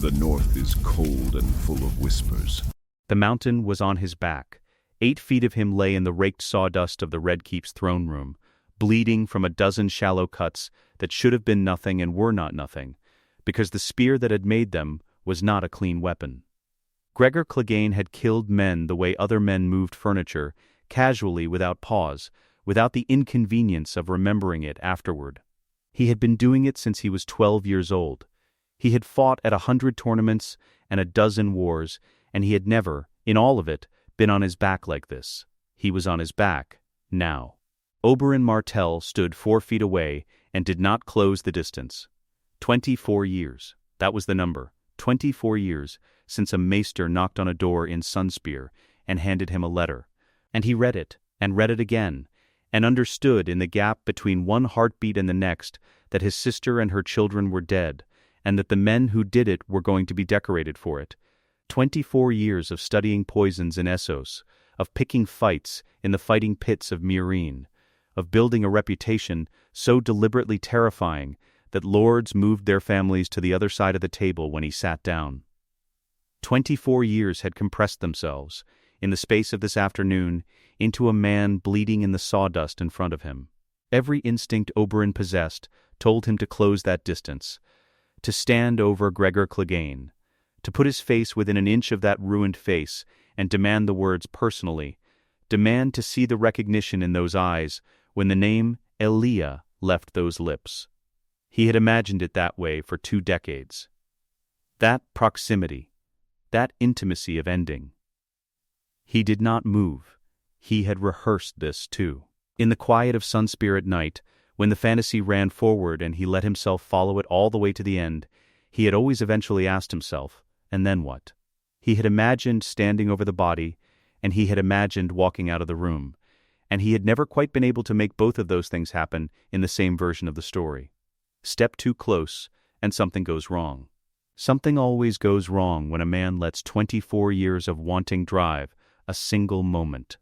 The north is cold and full of whispers. The mountain was on his back. 8 feet of him lay in the raked sawdust of the Red Keep's throne room, bleeding from a dozen shallow cuts that should have been nothing and were not nothing, because the spear that had made them was not a clean weapon. Gregor Clegane had killed men the way other men moved furniture, casually, without pause, without the inconvenience of remembering it afterward. He had been doing it since he was 12 years old. He had fought at 100 tournaments and a dozen wars, and he had never, in all of it, been on his back like this. He was on his back, now. Oberyn Martell stood 4 feet away and did not close the distance. 24 years. That was the number. 24 years since a maester knocked on a door in Sunspear and handed him a letter. And he read it, and read it again, and understood in the gap between one heartbeat and the next that his sister and her children were dead, and that the men who did it were going to be decorated for it. 24 years of studying poisons in Essos, of picking fights in the fighting pits of Meereen, of building a reputation so deliberately terrifying that lords moved their families to the other side of the table when he sat down. 24 years had compressed themselves, in the space of this afternoon, into a man bleeding in the sawdust in front of him. Every instinct Oberyn possessed told him to close that distance, to stand over Gregor Clegane, to put his face within an inch of that ruined face and demand the words personally, demand to see the recognition in those eyes when the name Elia left those lips. He had imagined it that way for 2 decades. That proximity, that intimacy of ending. He did not move. He had rehearsed this too. In the quiet of Sunspear at night, when the fantasy ran forward and he let himself follow it all the way to the end, he had always eventually asked himself, and then what? He had imagined standing over the body, and he had imagined walking out of the room, and he had never quite been able to make both of those things happen in the same version of the story. Step too close, and something goes wrong. Something always goes wrong when a man lets 24 years of wanting drive a single moment.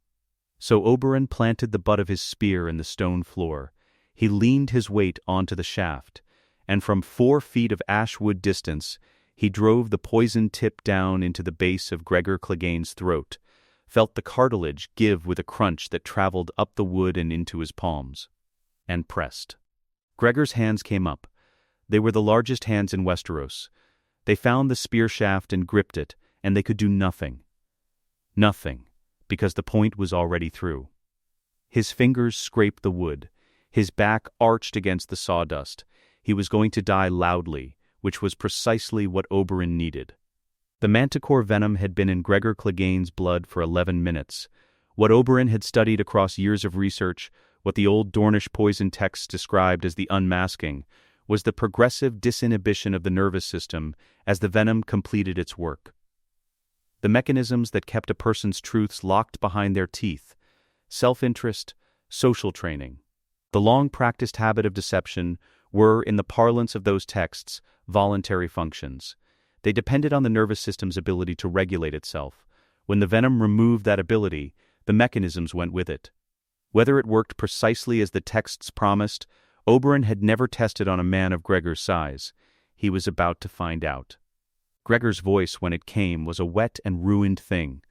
So Oberyn planted the butt of his spear in the stone floor. He leaned his weight onto the shaft, and from 4 feet of ashwood distance, he drove the poisoned tip down into the base of Gregor Clegane's throat, felt the cartilage give with a crunch that traveled up the wood and into his palms, and pressed. Gregor's hands came up. They were the largest hands in Westeros. They found the spear shaft and gripped it, and they could do nothing. Nothing, because the point was already through. His fingers scraped the wood. His back arched against the sawdust. He was going to die loudly, which was precisely what Oberyn needed. The manticore venom had been in Gregor Clegane's blood for 11 minutes. What Oberyn had studied across years of research, what the old Dornish poison texts described as the unmasking, was the progressive disinhibition of the nervous system as the venom completed its work. The mechanisms that kept a person's truths locked behind their teeth: self-interest, social training. The long-practiced habit of deception were, in the parlance of those texts, voluntary functions. They depended on the nervous system's ability to regulate itself. When the venom removed that ability, the mechanisms went with it. Whether it worked precisely as the texts promised, Oberyn had never tested on a man of Gregor's size. He was about to find out. Gregor's voice, when it came, was a wet and ruined thing.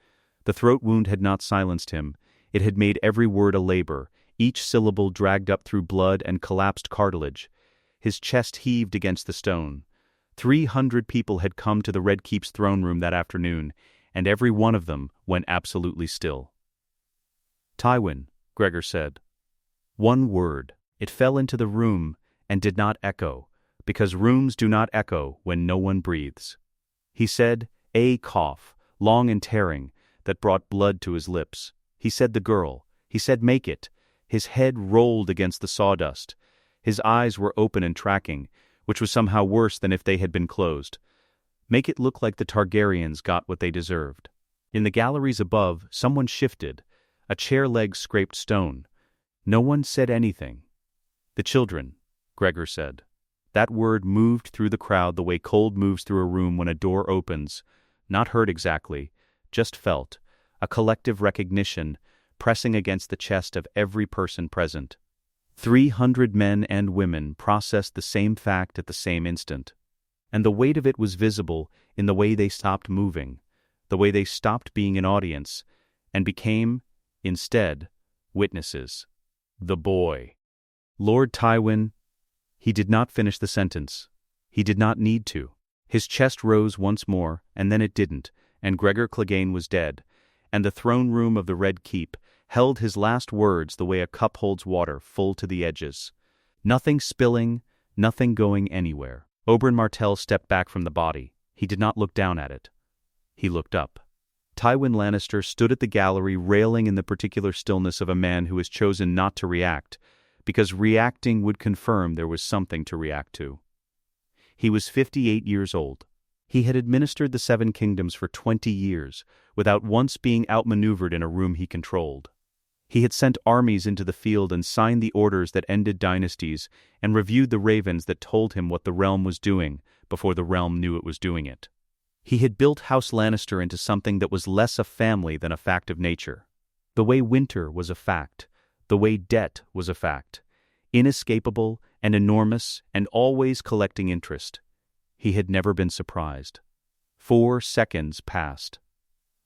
The throat wound had not silenced him. It had made every word a labor, each syllable dragged up through blood and collapsed cartilage. His chest heaved against the stone. 300 people had come to the Red Keep's throne room that afternoon, and every one of them went absolutely still. "Tywin," Gregor said. One word. It fell into the room and did not echo, because rooms do not echo when no one breathes. He said a cough, long and tearing, that brought blood to his lips. He said the girl. He said make it. His head rolled against the sawdust. His eyes were open and tracking, which was somehow worse than if they had been closed. Make it look like the Targaryens got what they deserved. In the galleries above, someone shifted. A chair leg scraped stone. No one said anything. "The children," Gregor said. That word moved through the crowd the way cold moves through a room when a door opens, not heard exactly, just felt, a collective recognition pressing against the chest of every person present. 300 men and women processed the same fact at the same instant. And the weight of it was visible in the way they stopped moving, the way they stopped being an audience, and became, instead, witnesses. The boy. Lord Tywin. He did not finish the sentence. He did not need to. His chest rose once more, and then it didn't, and Gregor Clegane was dead, and the throne room of the Red Keep held his last words the way a cup holds water, full to the edges. Nothing spilling, nothing going anywhere. Oberyn Martell stepped back from the body. He did not look down at it. He looked up. Tywin Lannister stood at the gallery, railing in the particular stillness of a man who has chosen not to react, because reacting would confirm there was something to react to. He was 58 years old. He had administered the Seven Kingdoms for 20 years, without once being outmaneuvered in a room he controlled. He had sent armies into the field and signed the orders that ended dynasties and reviewed the ravens that told him what the realm was doing before the realm knew it was doing it. He had built House Lannister into something that was less a family than a fact of nature. The way winter was a fact, the way debt was a fact, inescapable and enormous and always collecting interest. He had never been surprised. 4 seconds passed.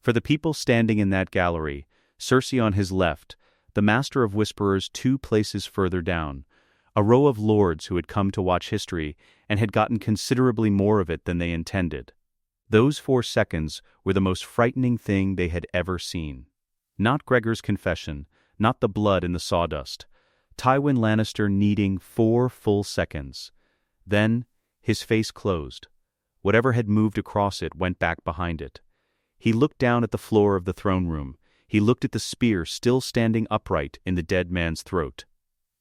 For the people standing in that gallery, Cersei on his left, the Master of Whisperers 2 places further down, a row of lords who had come to watch history and had gotten considerably more of it than they intended. Those 4 seconds were the most frightening thing they had ever seen. Not Gregor's confession, not the blood in the sawdust. Tywin Lannister needing 4 full seconds. Then, his face closed. Whatever had moved across it went back behind it. He looked down at the floor of the throne room. He looked at the spear still standing upright in the dead man's throat,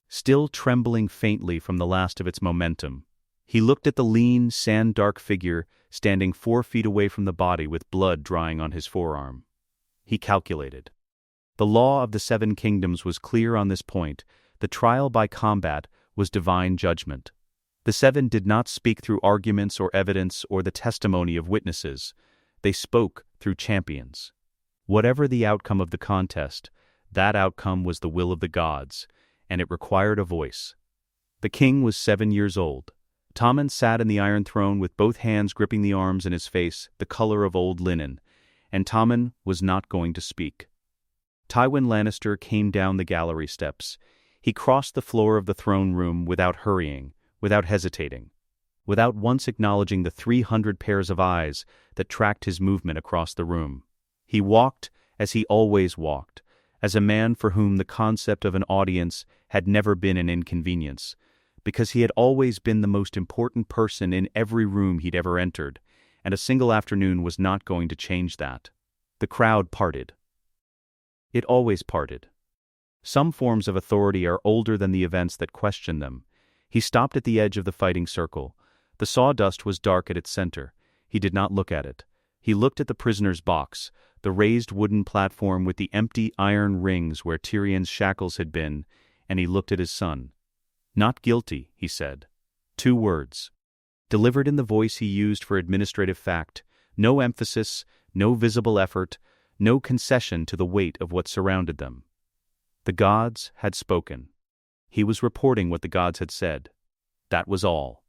still trembling faintly from the last of its momentum. He looked at the lean, sand-dark figure standing 4 feet away from the body with blood drying on his forearm. He calculated. The law of the Seven Kingdoms was clear on this point. The trial by combat was divine judgment. The Seven did not speak through arguments or evidence or the testimony of witnesses. They spoke through champions. Whatever the outcome of the contest, that outcome was the will of the gods, and it required a voice. The king was 7 years old. Tommen sat in the Iron Throne with both hands gripping the arms and his face the color of old linen, and Tommen was not going to speak. Tywin Lannister came down the gallery steps. He crossed the floor of the throne room without hurrying, without hesitating, without once acknowledging the 300 pairs of eyes that tracked his movement across the room. He walked as he always walked, as a man for whom the concept of an audience had never been an inconvenience, because he had always been the most important person in every room he'd ever entered, and a single afternoon was not going to change that. The crowd parted. It always parted. Some forms of authority are older than the events that question them. He stopped at the edge of the fighting circle. The sawdust was dark at its center. He did not look at it. He looked at the prisoner's box, the raised wooden platform with the empty iron rings where Tyrion's shackles had been, and he looked at his son. "Not guilty," he said. 2 words. Delivered in the voice he used for administrative fact, no emphasis, no visible effort, no concession to the weight of what surrounded them. The gods had spoken. He was reporting what the gods had said. That was all.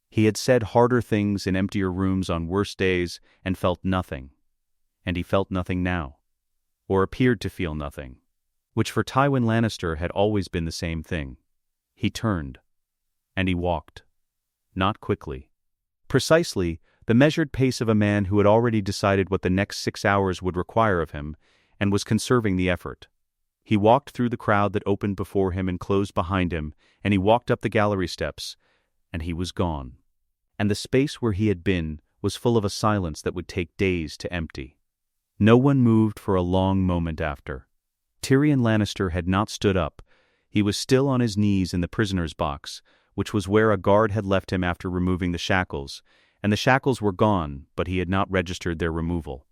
He had said harder things in emptier rooms on worse days and felt nothing. And he felt nothing now. Or appeared to feel nothing. Which for Tywin Lannister had always been the same thing. He turned. And he walked. Not quickly. Precisely the measured pace of a man who had already decided what the next 6 hours would require of him, and was conserving the effort. He walked through the crowd that opened before him and closed behind him, and he walked up the gallery steps, and he was gone. And the space where he had been was full of a silence that would take days to empty. No one moved for a long moment after. Tyrion Lannister had not stood up. He was still on his knees in the prisoner's box, which was where a guard had left him after removing the shackles, and the shackles were gone, but he had not registered their removal.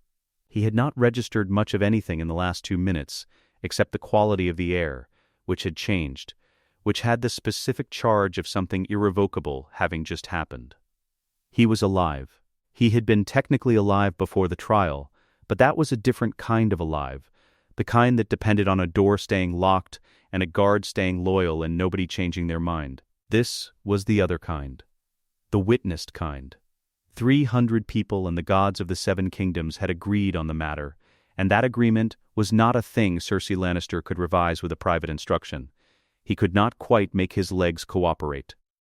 He had not registered much of anything in the last 2 minutes, except the quality of the air, which had changed, which had the specific charge of something irrevocable having just happened. He was alive. He had been technically alive before the trial, but that was a different kind of alive, the kind that depended on a door staying locked and a guard staying loyal and nobody changing their mind. This was the other kind. The witnessed kind. 300 people and the gods of the Seven Kingdoms had agreed on the matter, and that agreement was not a thing Cersei Lannister could revise with a private instruction. He could not quite make his legs cooperate.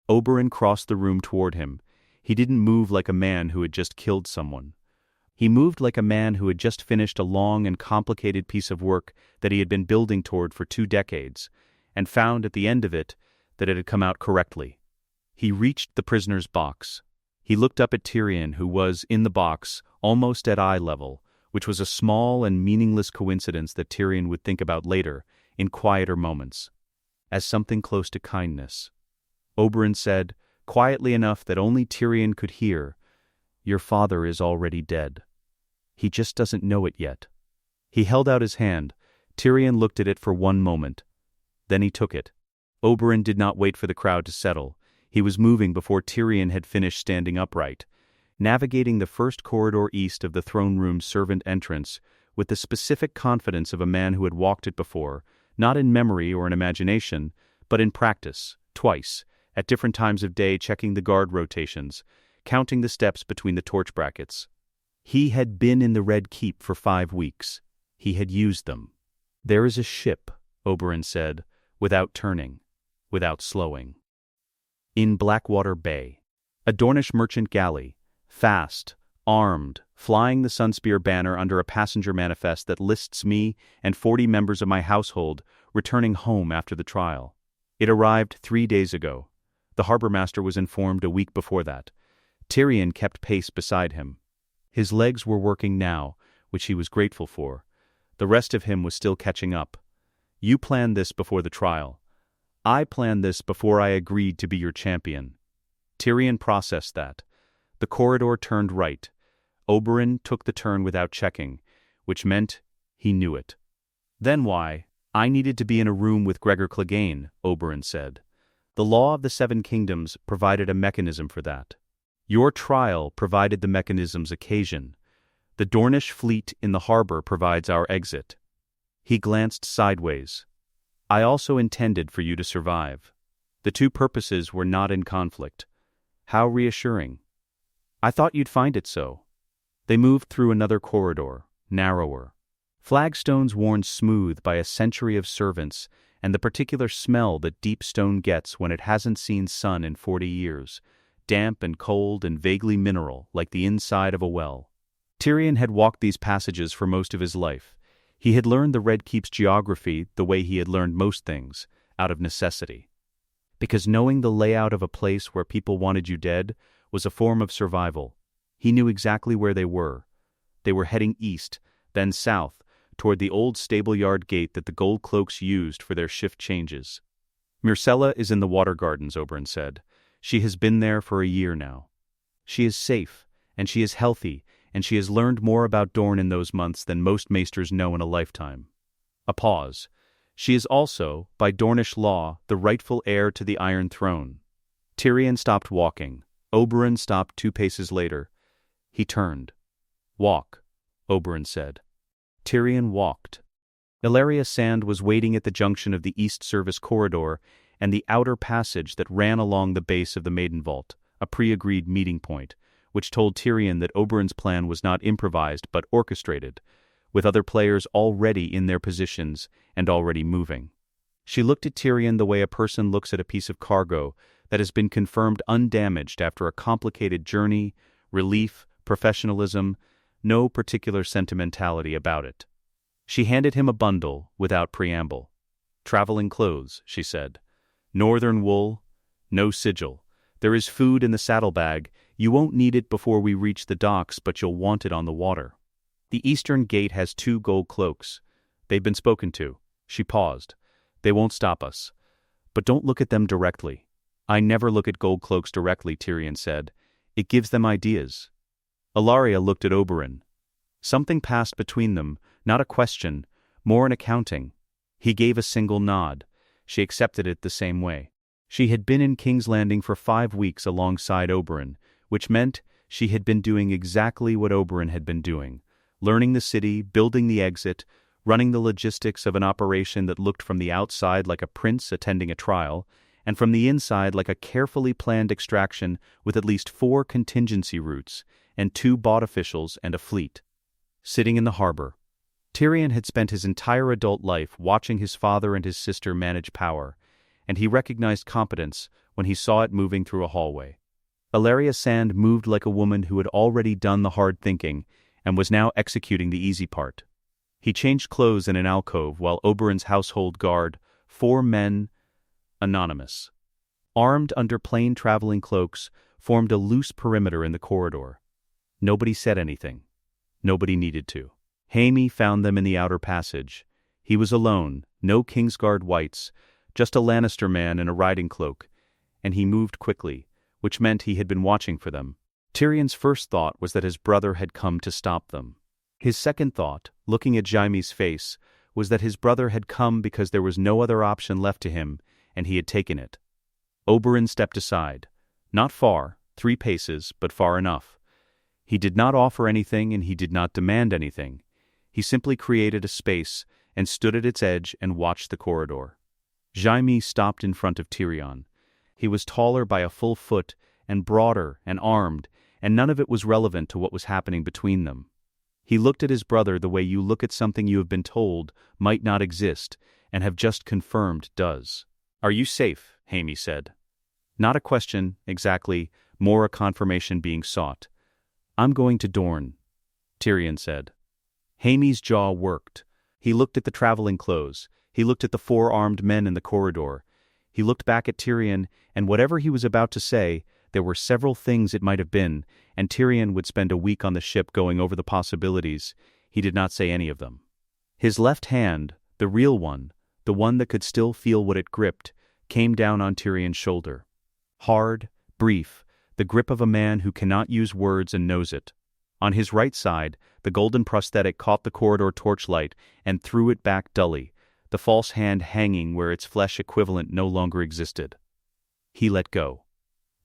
Oberyn crossed the room toward him. He didn't move like a man who had just killed someone. He moved like a man who had just finished a long and complicated piece of work that he had been building toward for 2 decades, and found at the end of it that it had come out correctly. He reached the prisoner's box. He looked up at Tyrion, who was, in the box, almost at eye level, which was a small and meaningless coincidence that Tyrion would think about later, in quieter moments, as something close to kindness. Oberyn said, quietly enough that only Tyrion could hear, "Your father is already dead. He just doesn't know it yet." He held out his hand. Tyrion looked at it for one moment. Then he took it. Oberyn did not wait for the crowd to settle. He was moving before Tyrion had finished standing upright, navigating the first corridor east of the throne room's servant entrance with the specific confidence of a man who had walked it before, not in memory or in imagination, but in practice, twice, at different times of day, checking the guard rotations, counting the steps between the torch brackets. He had been in the Red Keep for 5 weeks. He had used them. "There is a ship," Oberyn said, without turning, without slowing. "In Blackwater Bay. A Dornish merchant galley, fast, armed, flying the Sunspear banner under a passenger manifest that lists me and 40 members of my household returning home after the trial. It arrived 3 days ago. The harbormaster was informed a week before that. Tyrion kept pace beside him. His legs were working now, which he was grateful for. The rest of him was still catching up. You planned this before the trial. I planned this before I agreed to be your champion." Tyrion processed that. The corridor turned right. Oberyn took the turn without checking, which meant he knew it. "Then why? I needed to be in a room with Gregor Clegane," Oberyn said. "The law of the Seven Kingdoms provided a mechanism for that. Your trial provided the mechanism's occasion. The Dornish fleet in the harbor provides our exit." He glanced sideways. "I also intended for you to survive. The two purposes were not in conflict. How reassuring. I thought you'd find it so." They moved through another corridor, narrower. Flagstones worn smooth by a century of servants and the particular smell that deep stone gets when it hasn't seen sun in 40 years, damp and cold and vaguely mineral, like the inside of a well. Tyrion had walked these passages for most of his life. He had learned the Red Keep's geography the way he had learned most things, out of necessity. Because knowing the layout of a place where people wanted you dead was a form of survival. He knew exactly where they were. They were heading east, then south, toward the old stable-yard gate that the Gold Cloaks used for their shift changes. "Myrcella is in the Water Gardens," Oberyn said. "She has been there for a year now. She is safe, and she is healthy, and she has learned more about Dorne in those months than most maesters know in a lifetime." A pause. "She is also, by Dornish law, the rightful heir to the Iron Throne." Tyrion stopped walking. Oberyn stopped 2 paces later. He turned. "Walk," Oberyn said. Tyrion walked. Illyria Sand was waiting at the junction of the East Service corridor and the outer passage that ran along the base of the Maiden Vault, a pre-agreed meeting point, which told Tyrion that Oberyn's plan was not improvised but orchestrated, with other players already in their positions and already moving. She looked at Tyrion the way a person looks at a piece of cargo that has been confirmed undamaged after a complicated journey, relief, professionalism, no particular sentimentality about it. She handed him a bundle without preamble. "Traveling clothes," she said. "Northern wool, no sigil. There is food in the saddlebag. You won't need it before we reach the docks, but you'll want it on the water. The eastern gate has 2 gold cloaks. They've been spoken to." She paused. "They won't stop us. But don't look at them directly." "I never look at gold cloaks directly," Tyrion said. "It gives them ideas." Illyria looked at Oberyn. Something passed between them, not a question, more an accounting. He gave a single nod. She accepted it the same way. She had been in King's Landing for 5 weeks alongside Oberyn, which meant she had been doing exactly what Oberyn had been doing, learning the city, building the exit, running the logistics of an operation that looked from the outside like a prince attending a trial, and from the inside like a carefully planned extraction with at least 4 contingency routes, and 2 bought officials and a fleet. Sitting in the harbor, Tyrion had spent his entire adult life watching his father and his sister manage power, and he recognized competence when he saw it moving through a hallway. Elia Sand moved like a woman who had already done the hard thinking and was now executing the easy part. He changed clothes in an alcove while Oberyn's household guard, 4 men, anonymous, armed under plain traveling cloaks, formed a loose perimeter in the corridor. Nobody said anything. Nobody needed to. Jaime found them in the outer passage. He was alone, no Kingsguard wights, just a Lannister man in a riding cloak, and he moved quickly, which meant he had been watching for them. Tyrion's first thought was that his brother had come to stop them. His second thought, looking at Jaime's face, was that his brother had come because there was no other option left to him, and he had taken it. Oberyn stepped aside. Not far, 3 paces, but far enough. He did not offer anything and he did not demand anything. He simply created a space and stood at its edge and watched the corridor. Jaime stopped in front of Tyrion. He was taller by a full foot and broader and armed, and none of it was relevant to what was happening between them. He looked at his brother the way you look at something you have been told might not exist and have just confirmed does. "Are you safe?" Jaime said. Not a question, exactly, more a confirmation being sought. "I'm going to Dorne," Tyrion said. Jaime's jaw worked. He looked at the traveling clothes. He looked at the 4 armed men in the corridor. He looked back at Tyrion, and whatever he was about to say, there were several things it might have been, and Tyrion would spend a week on the ship going over the possibilities. He did not say any of them. His left hand, the real one, the one that could still feel what it gripped, came down on Tyrion's shoulder. Hard, brief, the grip of a man who cannot use words and knows it. On his right side, the golden prosthetic caught the corridor torchlight and threw it back dully, the false hand hanging where its flesh equivalent no longer existed. He let go.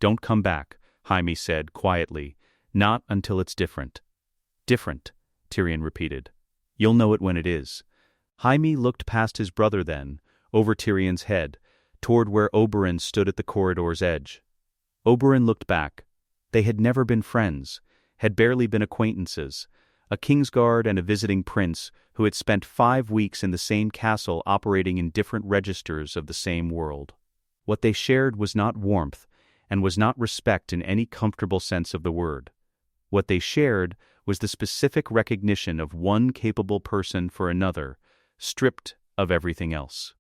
"Don't come back," Jaime said quietly. "Not until it's different." "Different," Tyrion repeated. "You'll know it when it is." Jaime looked past his brother then, over Tyrion's head, toward where Oberyn stood at the corridor's edge. Oberyn looked back. They had never been friends, had barely been acquaintances, a Kingsguard and a visiting prince who had spent 5 weeks in the same castle operating in different registers of the same world. What they shared was not warmth, and was not respect in any comfortable sense of the word. What they shared was the specific recognition of one capable person for another, stripped of everything else.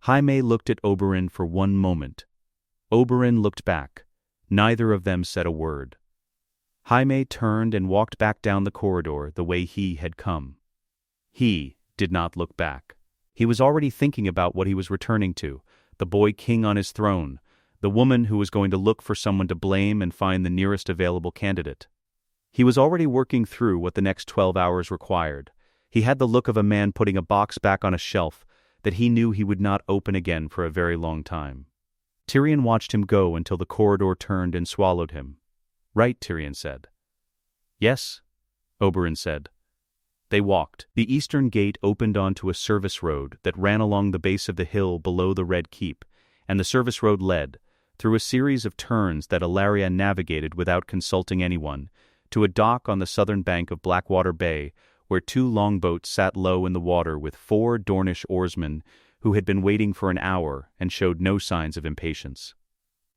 Jaime looked at Oberyn for one moment. Oberyn looked back. Neither of them said a word. Jaime turned and walked back down the corridor the way he had come. He did not look back. He was already thinking about what he was returning to, the boy king on his throne, the woman who was going to look for someone to blame and find the nearest available candidate. He was already working through what the next 12 hours required. He had the look of a man putting a box back on a shelf that he knew he would not open again for a very long time. Tyrion watched him go until the corridor turned and swallowed him. "Right," Tyrion said. "Yes," Oberyn said. They walked. The eastern gate opened onto a service road that ran along the base of the hill below the Red Keep, and the service road led, through a series of turns that Elia navigated without consulting anyone, to a dock on the southern bank of Blackwater Bay, where 2 longboats sat low in the water with 4 Dornish oarsmen who had been waiting for an hour and showed no signs of impatience.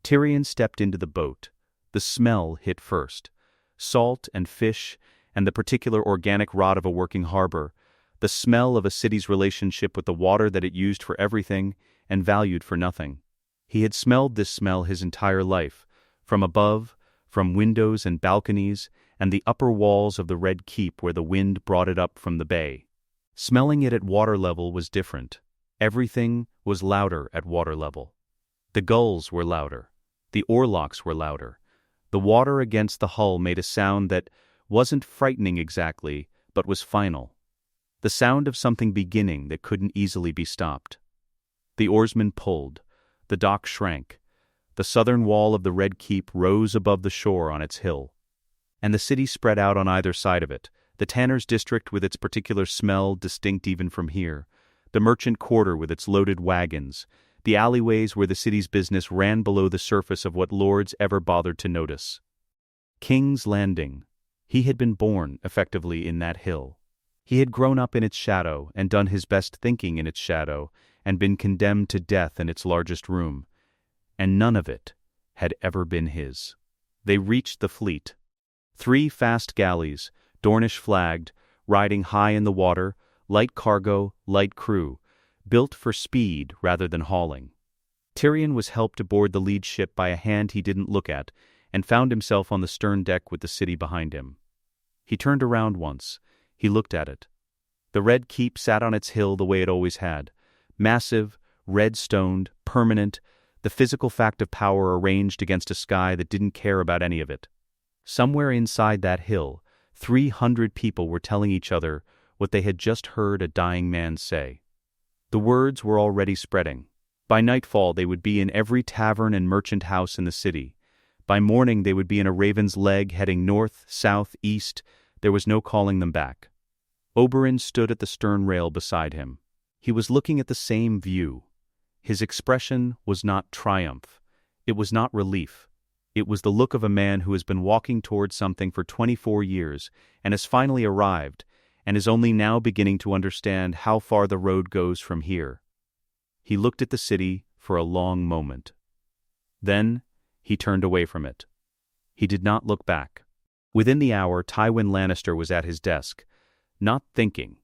Tyrion stepped into the boat. The smell hit first. Salt and fish and the particular organic rot of a working harbor, the smell of a city's relationship with the water that it used for everything and valued for nothing. He had smelled this smell his entire life, from above, from windows and balconies, and the upper walls of the Red Keep where the wind brought it up from the bay. Smelling it at water level was different. Everything was louder at water level. The gulls were louder. The oarlocks were louder. The water against the hull made a sound that wasn't frightening exactly, but was final. The sound of something beginning that couldn't easily be stopped. The oarsmen pulled. The dock shrank. The southern wall of the Red Keep rose above the shore on its hill. And the city spread out on either side of it, the tanner's district with its particular smell distinct even from here, the merchant quarter with its loaded wagons, the alleyways where the city's business ran below the surface of what lords ever bothered to notice. King's Landing. He had been born, effectively, in that hill. He had grown up in its shadow and done his best thinking in its shadow and been condemned to death in its largest room. And none of it had ever been his. They reached the fleet. 3 fast galleys, Dornish flagged, riding high in the water, light cargo, light crew, built for speed rather than hauling. Tyrion was helped aboard the lead ship by a hand he didn't look at and found himself on the stern deck with the city behind him. He turned around once. He looked at it. The Red Keep sat on its hill the way it always had. Massive, red-stoned, permanent, the physical fact of power arranged against a sky that didn't care about any of it. Somewhere inside that hill, 300 people were telling each other what they had just heard a dying man say. The words were already spreading. By nightfall they would be in every tavern and merchant house in the city. By morning they would be in a raven's leg heading north, south, east. There was no calling them back. Oberyn stood at the stern rail beside him. He was looking at the same view. His expression was not triumph. It was not relief. It was the look of a man who has been walking towards something for 24 years and has finally arrived and is only now beginning to understand how far the road goes from here. He looked at the city for a long moment. Then he turned away from it. He did not look back. Within the hour, Tywin Lannister was at his desk, not thinking.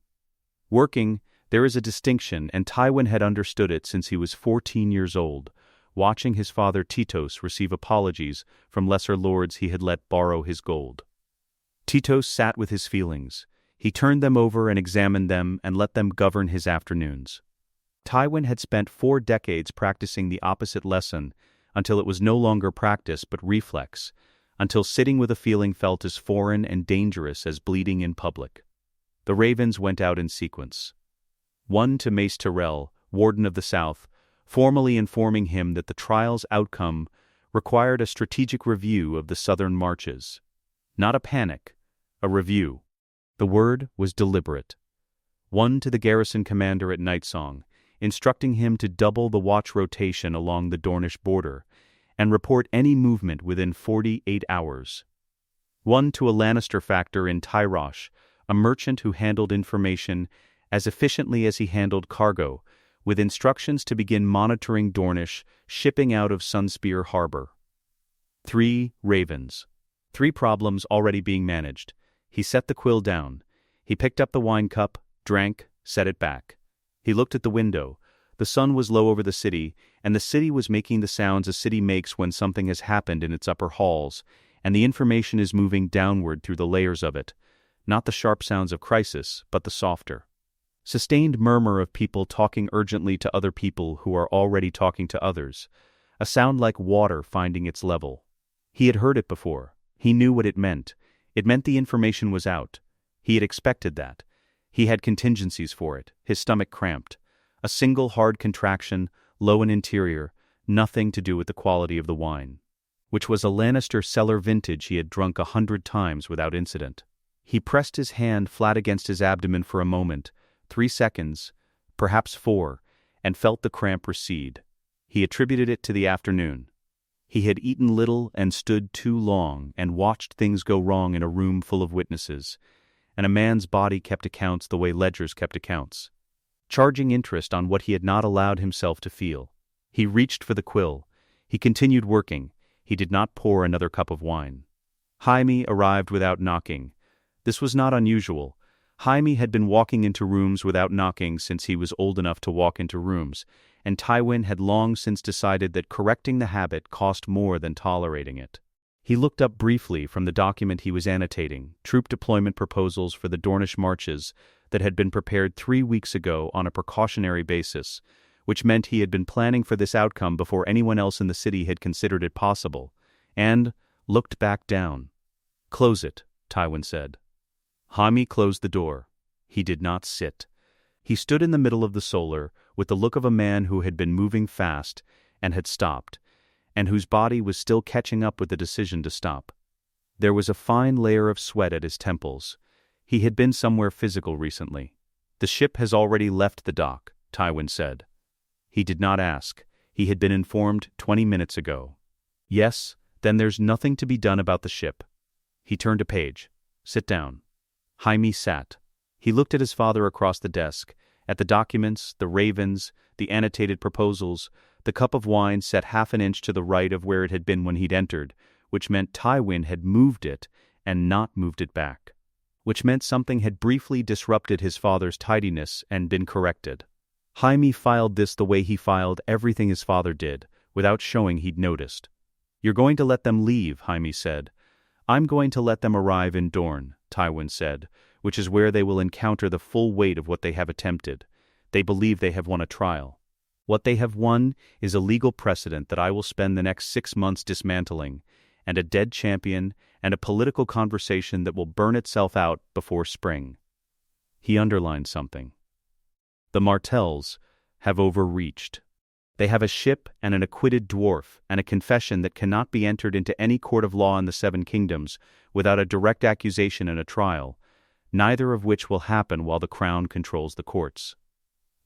Working, there is a distinction, and Tywin had understood it since he was 14 years old, watching his father Tytos receive apologies from lesser lords he had let borrow his gold. Tytos sat with his feelings. He turned them over and examined them and let them govern his afternoons. Tywin had spent 4 decades practicing the opposite lesson until it was no longer practice but reflex, until sitting with a feeling felt as foreign and dangerous as bleeding in public. The ravens went out in sequence. One to Mace Tyrell, Warden of the South, formally informing him that the trial's outcome required a strategic review of the southern marches. Not a panic, a review. The word was deliberate. One to the garrison commander at Nightsong, instructing him to double the watch rotation along the Dornish border and report any movement within 48 hours. One to a Lannister factor in Tyrosh, a merchant who handled information as efficiently as he handled cargo, with instructions to begin monitoring Dornish shipping out of Sunspear Harbor. 3 ravens. 3 problems already being managed. He set the quill down. He picked up the wine cup, drank, set it back. He looked at the window. The sun was low over the city, and the city was making the sounds a city makes when something has happened in its upper halls, and the information is moving downward through the layers of it. Not the sharp sounds of crisis, but the softer, sustained murmur of people talking urgently to other people who are already talking to others. A sound like water finding its level. He had heard it before. He knew what it meant. It meant the information was out. He had expected that. He had contingencies for it. His stomach cramped. A single hard contraction, low in interior, nothing to do with the quality of the wine, which was a Lannister cellar vintage he had drunk 100 times without incident. He pressed his hand flat against his abdomen for a moment, 3 seconds, perhaps 4, and felt the cramp recede. He attributed it to the afternoon. He had eaten little and stood too long and watched things go wrong in a room full of witnesses, and a man's body kept accounts the way ledgers kept accounts, charging interest on what he had not allowed himself to feel. He reached for the quill. He continued working. He did not pour another cup of wine. Jaime arrived without knocking. This was not unusual. Jaime had been walking into rooms without knocking since he was old enough to walk into rooms, and Tywin had long since decided that correcting the habit cost more than tolerating it. He looked up briefly from the document he was annotating, troop deployment proposals for the Dornish marches that had been prepared 3 weeks ago on a precautionary basis, which meant he had been planning for this outcome before anyone else in the city had considered it possible, and looked back down. "Close it," Tywin said. Jaime closed the door. He did not sit. He stood in the middle of the solar with the look of a man who had been moving fast and had stopped, and whose body was still catching up with the decision to stop. There was a fine layer of sweat at his temples. He had been somewhere physical recently. "The ship has already left the dock," Tywin said. He did not ask. He had been informed 20 minutes ago. Yes, then there's nothing to be done about the ship. He turned a page. Sit down. Jaime sat. He looked at his father across the desk, at the documents, the ravens, the annotated proposals, the cup of wine set half an inch to the right of where it had been when he'd entered, which meant Tywin had moved it and not moved it back. Which meant something had briefly disrupted his father's tidiness and been corrected. Jaime filed this the way he filed everything his father did, without showing he'd noticed. You're going to let them leave, Jaime said. I'm going to let them arrive in Dorne, Tywin said, which is where they will encounter the full weight of what they have attempted. They believe they have won a trial. What they have won is a legal precedent that I will spend the next 6 months dismantling, and a dead champion, and a political conversation that will burn itself out before spring. He underlined something. The Martells have overreached. They have a ship and an acquitted dwarf and a confession that cannot be entered into any court of law in the Seven Kingdoms without a direct accusation and a trial, neither of which will happen while the Crown controls the courts.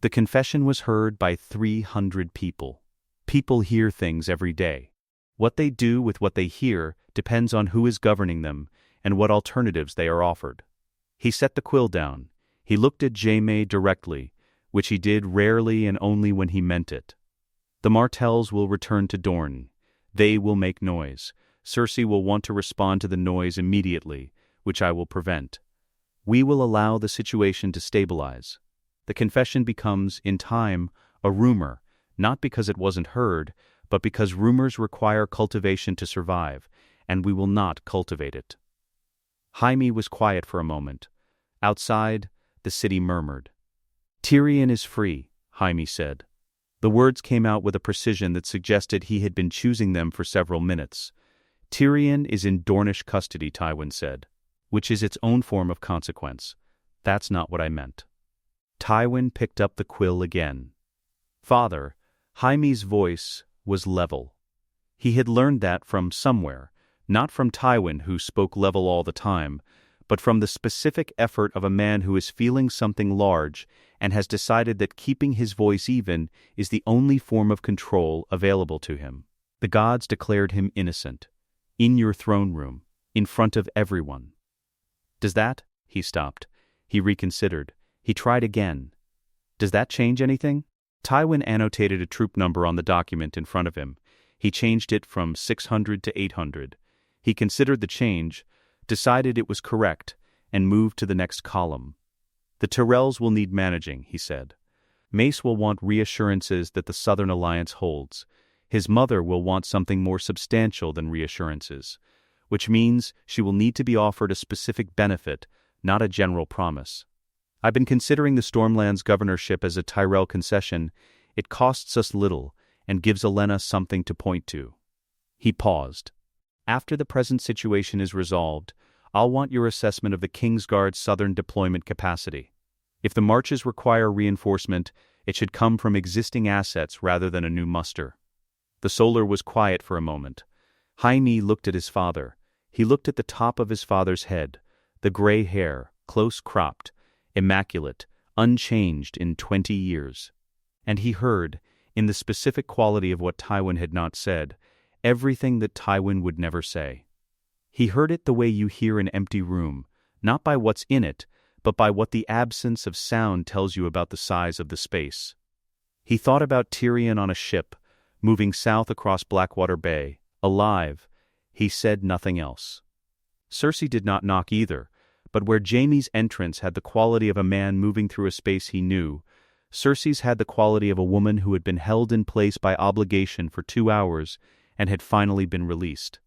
The confession was heard by 300 people. People hear things every day. What they do with what they hear depends on who is governing them and what alternatives they are offered. He set the quill down. He looked at Jaime directly, which he did rarely and only when he meant it. The Martells will return to Dorne. They will make noise. Cersei will want to respond to the noise immediately, which I will prevent. We will allow the situation to stabilize. The confession becomes, in time, a rumor, not because it wasn't heard, but because rumors require cultivation to survive, and we will not cultivate it. Jaime was quiet for a moment. Outside, the city murmured. Tyrion is free, Jaime said. The words came out with a precision that suggested he had been choosing them for several minutes. Tyrion is in Dornish custody, Tywin said, which is its own form of consequence. That's not what I meant. Tywin picked up the quill again. Father, Jaime's voice was level. He had learned that from somewhere, not from Tywin, who spoke level all the time, but from the specific effort of a man who is feeling something large and has decided that keeping his voice even is the only form of control available to him. The gods declared him innocent. In your throne room, in front of everyone. Does that? He stopped. He reconsidered. He tried again. Does that change anything? Tywin annotated a troop number on the document in front of him. He changed it from 600 to 800. He considered the change, decided it was correct, and moved to the next column. The Tyrells will need managing, he said. Mace will want reassurances that the Southern Alliance holds. His mother will want something more substantial than reassurances, which means she will need to be offered a specific benefit, not a general promise. I've been considering the Stormlands governorship as a Tyrell concession. It costs us little and gives Olenna something to point to. He paused. After the present situation is resolved, I'll want your assessment of the Kingsguard's southern deployment capacity. If the marches require reinforcement, it should come from existing assets rather than a new muster. The Solar was quiet for a moment. Jaime looked at his father. He looked at the top of his father's head, the gray hair, close cropped, immaculate, unchanged in 20 years. And he heard, in the specific quality of what Tywin had not said, everything that Tywin would never say. He heard it the way you hear an empty room, not by what's in it, but by what the absence of sound tells you about the size of the space. He thought about Tyrion on a ship, moving south across Blackwater Bay, alive. He said nothing else. Cersei did not knock either, but where Jaime's entrance had the quality of a man moving through a space he knew, Cersei's had the quality of a woman who had been held in place by obligation for 2 hours and had finally been released.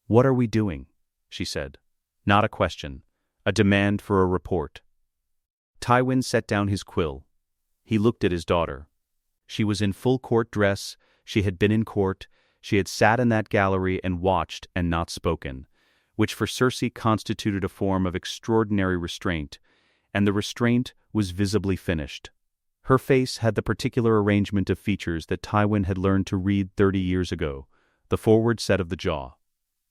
"What are we doing?" she said. Not a question, a demand for a report. Tywin set down his quill. He looked at his daughter. She was in full court dress, she had been in court, she had sat in that gallery and watched and not spoken, which for Cersei constituted a form of extraordinary restraint, and the restraint was visibly finished. Her face had the particular arrangement of features that Tywin had learned to read 30 years ago, the forward set of the jaw.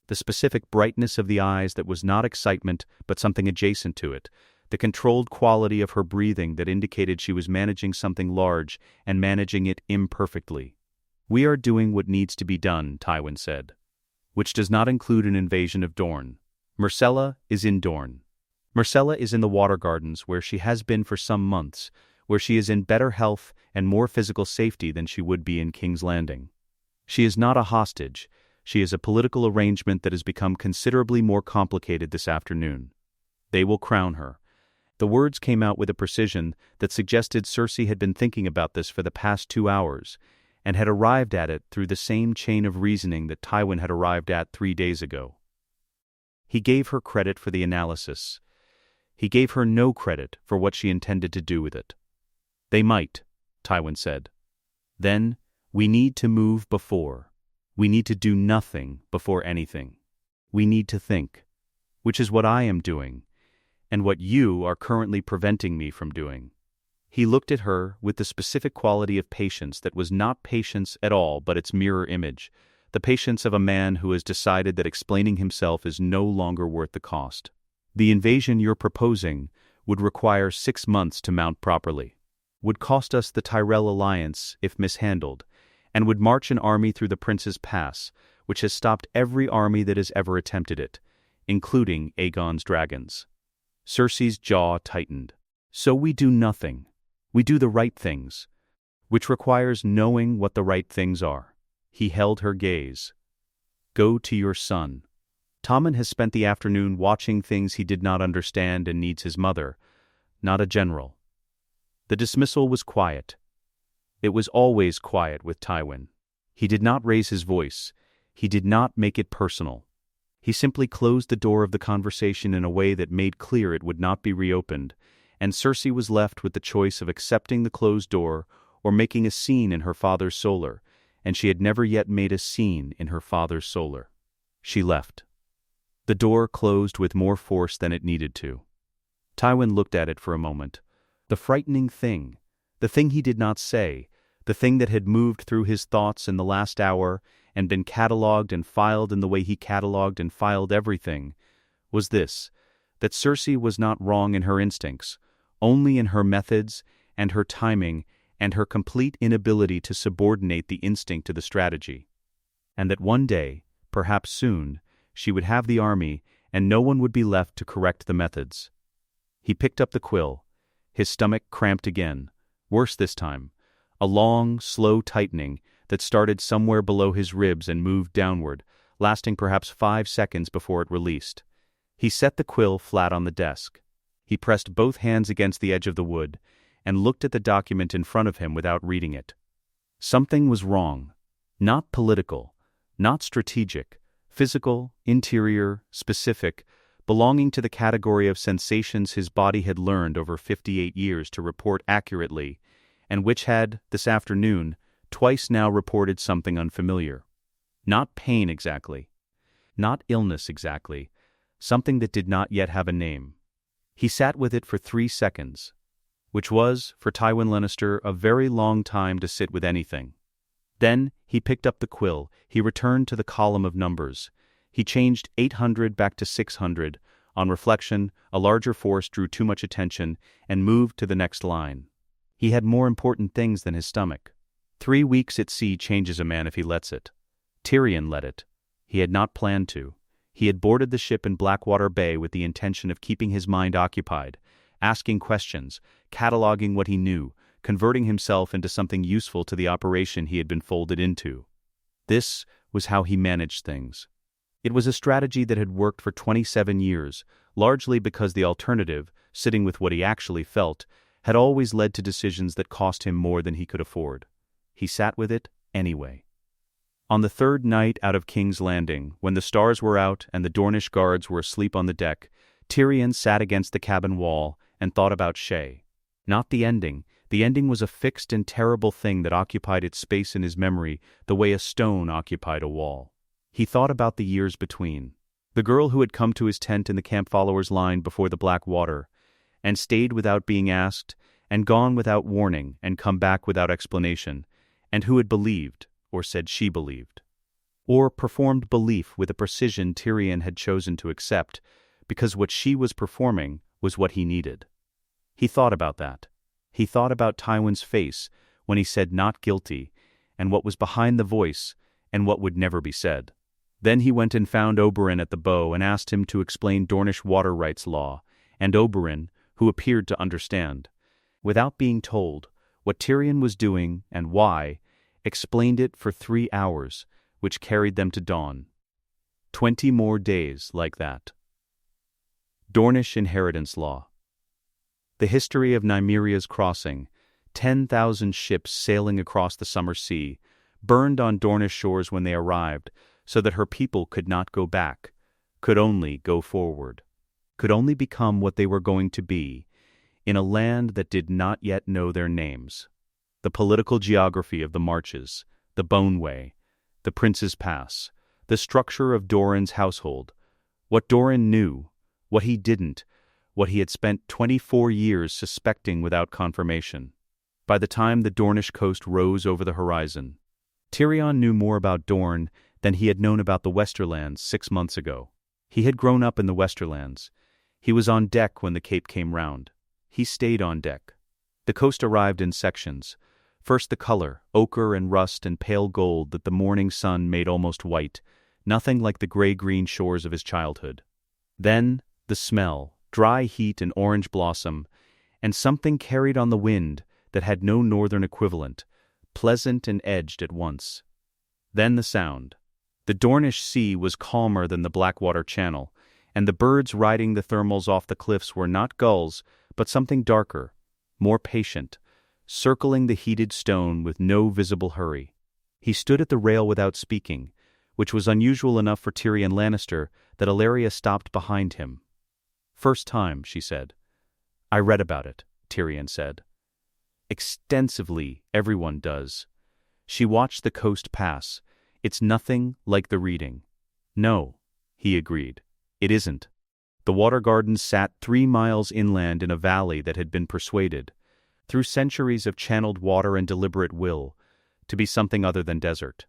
The specific brightness of the eyes that was not excitement but something adjacent to it, the controlled quality of her breathing that indicated she was managing something large and managing it imperfectly. "We are doing what needs to be done," Tywin said. "Which does not include an invasion of Dorne. Myrcella is in Dorne. Myrcella is in the Water Gardens where she has been for some months, where she is in better health and more physical safety than she would be in King's Landing. She is not a hostage, she is a political arrangement that has become considerably more complicated this afternoon. They will crown her." The words came out with a precision that suggested Cersei had been thinking about this for the past 2 hours, and had arrived at it through the same chain of reasoning that Tywin had arrived at 3 days ago. He gave her credit for the analysis. He gave her no credit for what she intended to do with it. "They might," Tywin said. "Then, we need to move before. We need to do nothing before anything. We need to think, which is what I am doing, and what you are currently preventing me from doing." He looked at her with the specific quality of patience that was not patience at all but its mirror image, the patience of a man who has decided that explaining himself is no longer worth the cost. "The invasion you're proposing would require 6 months to mount properly, would cost us the Tyrell alliance if mishandled, and would march an army through the Prince's Pass, which has stopped every army that has ever attempted it, including Aegon's dragons." Cersei's jaw tightened. "So we do nothing. We do the right things, which requires knowing what the right things are." He held her gaze. "Go to your son. Tommen has spent the afternoon watching things he did not understand and needs his mother, not a general." The dismissal was quiet. It was always quiet with Tywin. He did not raise his voice. He did not make it personal. He simply closed the door of the conversation in a way that made clear it would not be reopened, and Cersei was left with the choice of accepting the closed door or making a scene in her father's solar, and she had never yet made a scene in her father's solar. She left. The door closed with more force than it needed to. Tywin looked at it for a moment. The frightening thing, the thing he did not say, the thing that had moved through his thoughts in the last hour and been catalogued and filed in the way he catalogued and filed everything, was this, that Cersei was not wrong in her instincts, only in her methods and her timing and her complete inability to subordinate the instinct to the strategy. And that one day, perhaps soon, she would have the army and no one would be left to correct the methods. He picked up the quill. His stomach cramped again, worse this time, a long, slow tightening that started somewhere below his ribs and moved downward, lasting perhaps 5 seconds before it released. He set the quill flat on the desk. He pressed both hands against the edge of the wood and looked at the document in front of him without reading it. Something was wrong. Not political, not strategic, physical, interior, specific, belonging to the category of sensations his body had learned over 58 years to report accurately, and which had, this afternoon, twice now reported something unfamiliar. Not pain exactly. Not illness exactly. Something that did not yet have a name. He sat with it for 3 seconds, which was, for Tywin Lannister, a very long time to sit with anything. Then, he picked up the quill, he returned to the column of numbers. He changed 800 back to 600. On reflection, a larger force drew too much attention, and moved to the next line. He had more important things than his stomach. 3 weeks at sea changes a man if he lets it. Tyrion let it. He had not planned to. He had boarded the ship in Blackwater Bay with the intention of keeping his mind occupied, asking questions, cataloging what he knew, converting himself into something useful to the operation he had been folded into. This was how he managed things. It was a strategy that had worked for 27 years, largely because the alternative, sitting with what he actually felt, had always led to decisions that cost him more than he could afford. He sat with it anyway. On the 3rd night out of King's Landing, when the stars were out and the Dornish guards were asleep on the deck, Tyrion sat against the cabin wall and thought about Shae. Not the ending. The ending was a fixed and terrible thing that occupied its space in his memory the way a stone occupied a wall. He thought about the years between. The girl who had come to his tent in the camp followers' line before the Black Water, and stayed without being asked, and gone without warning, and come back without explanation, and who had believed, or said she believed, or performed belief with a precision Tyrion had chosen to accept, because what she was performing was what he needed. He thought about that. He thought about Tywin's face when he said not guilty, and what was behind the voice, and what would never be said. Then he went and found Oberyn at the bow and asked him to explain Dornish water rights law, and Oberyn, who appeared to understand, without being told what Tyrion was doing and why, explained it for 3 hours, which carried them to dawn. 20 more days like that. Dornish inheritance law. The history of Nymeria's crossing, 10,000 ships sailing across the summer sea, burned on Dornish shores when they arrived, so that her people could not go back, could only go forward, could only become what they were going to be, in a land that did not yet know their names. The political geography of the Marches, the Boneway, the Prince's Pass, the structure of Doran's household, what Doran knew, what he didn't, what he had spent 24 years suspecting without confirmation. By the time the Dornish coast rose over the horizon, Tyrion knew more about Dorne than he had known about the Westerlands 6 months ago. He had grown up in the Westerlands. He was on deck when the Cape came round. He stayed on deck. The coast arrived in sections. First the color, ochre and rust and pale gold that the morning sun made almost white, nothing like the gray-green shores of his childhood. Then the smell, dry heat and orange blossom, and something carried on the wind that had no northern equivalent, pleasant and edged at once. Then the sound. The Dornish sea was calmer than the Blackwater Channel, and the birds riding the thermals off the cliffs were not gulls, but something darker, more patient, circling the heated stone with no visible hurry. He stood at the rail without speaking, which was unusual enough for Tyrion Lannister that Ellaria stopped behind him. "First time," she said. "I read about it," Tyrion said. "Extensively, everyone does." She watched the coast pass. "It's nothing like the reading." "No," he agreed. "It isn't." The water gardens sat 3 miles inland in a valley that had been persuaded, through centuries of channeled water and deliberate will, to be something other than desert.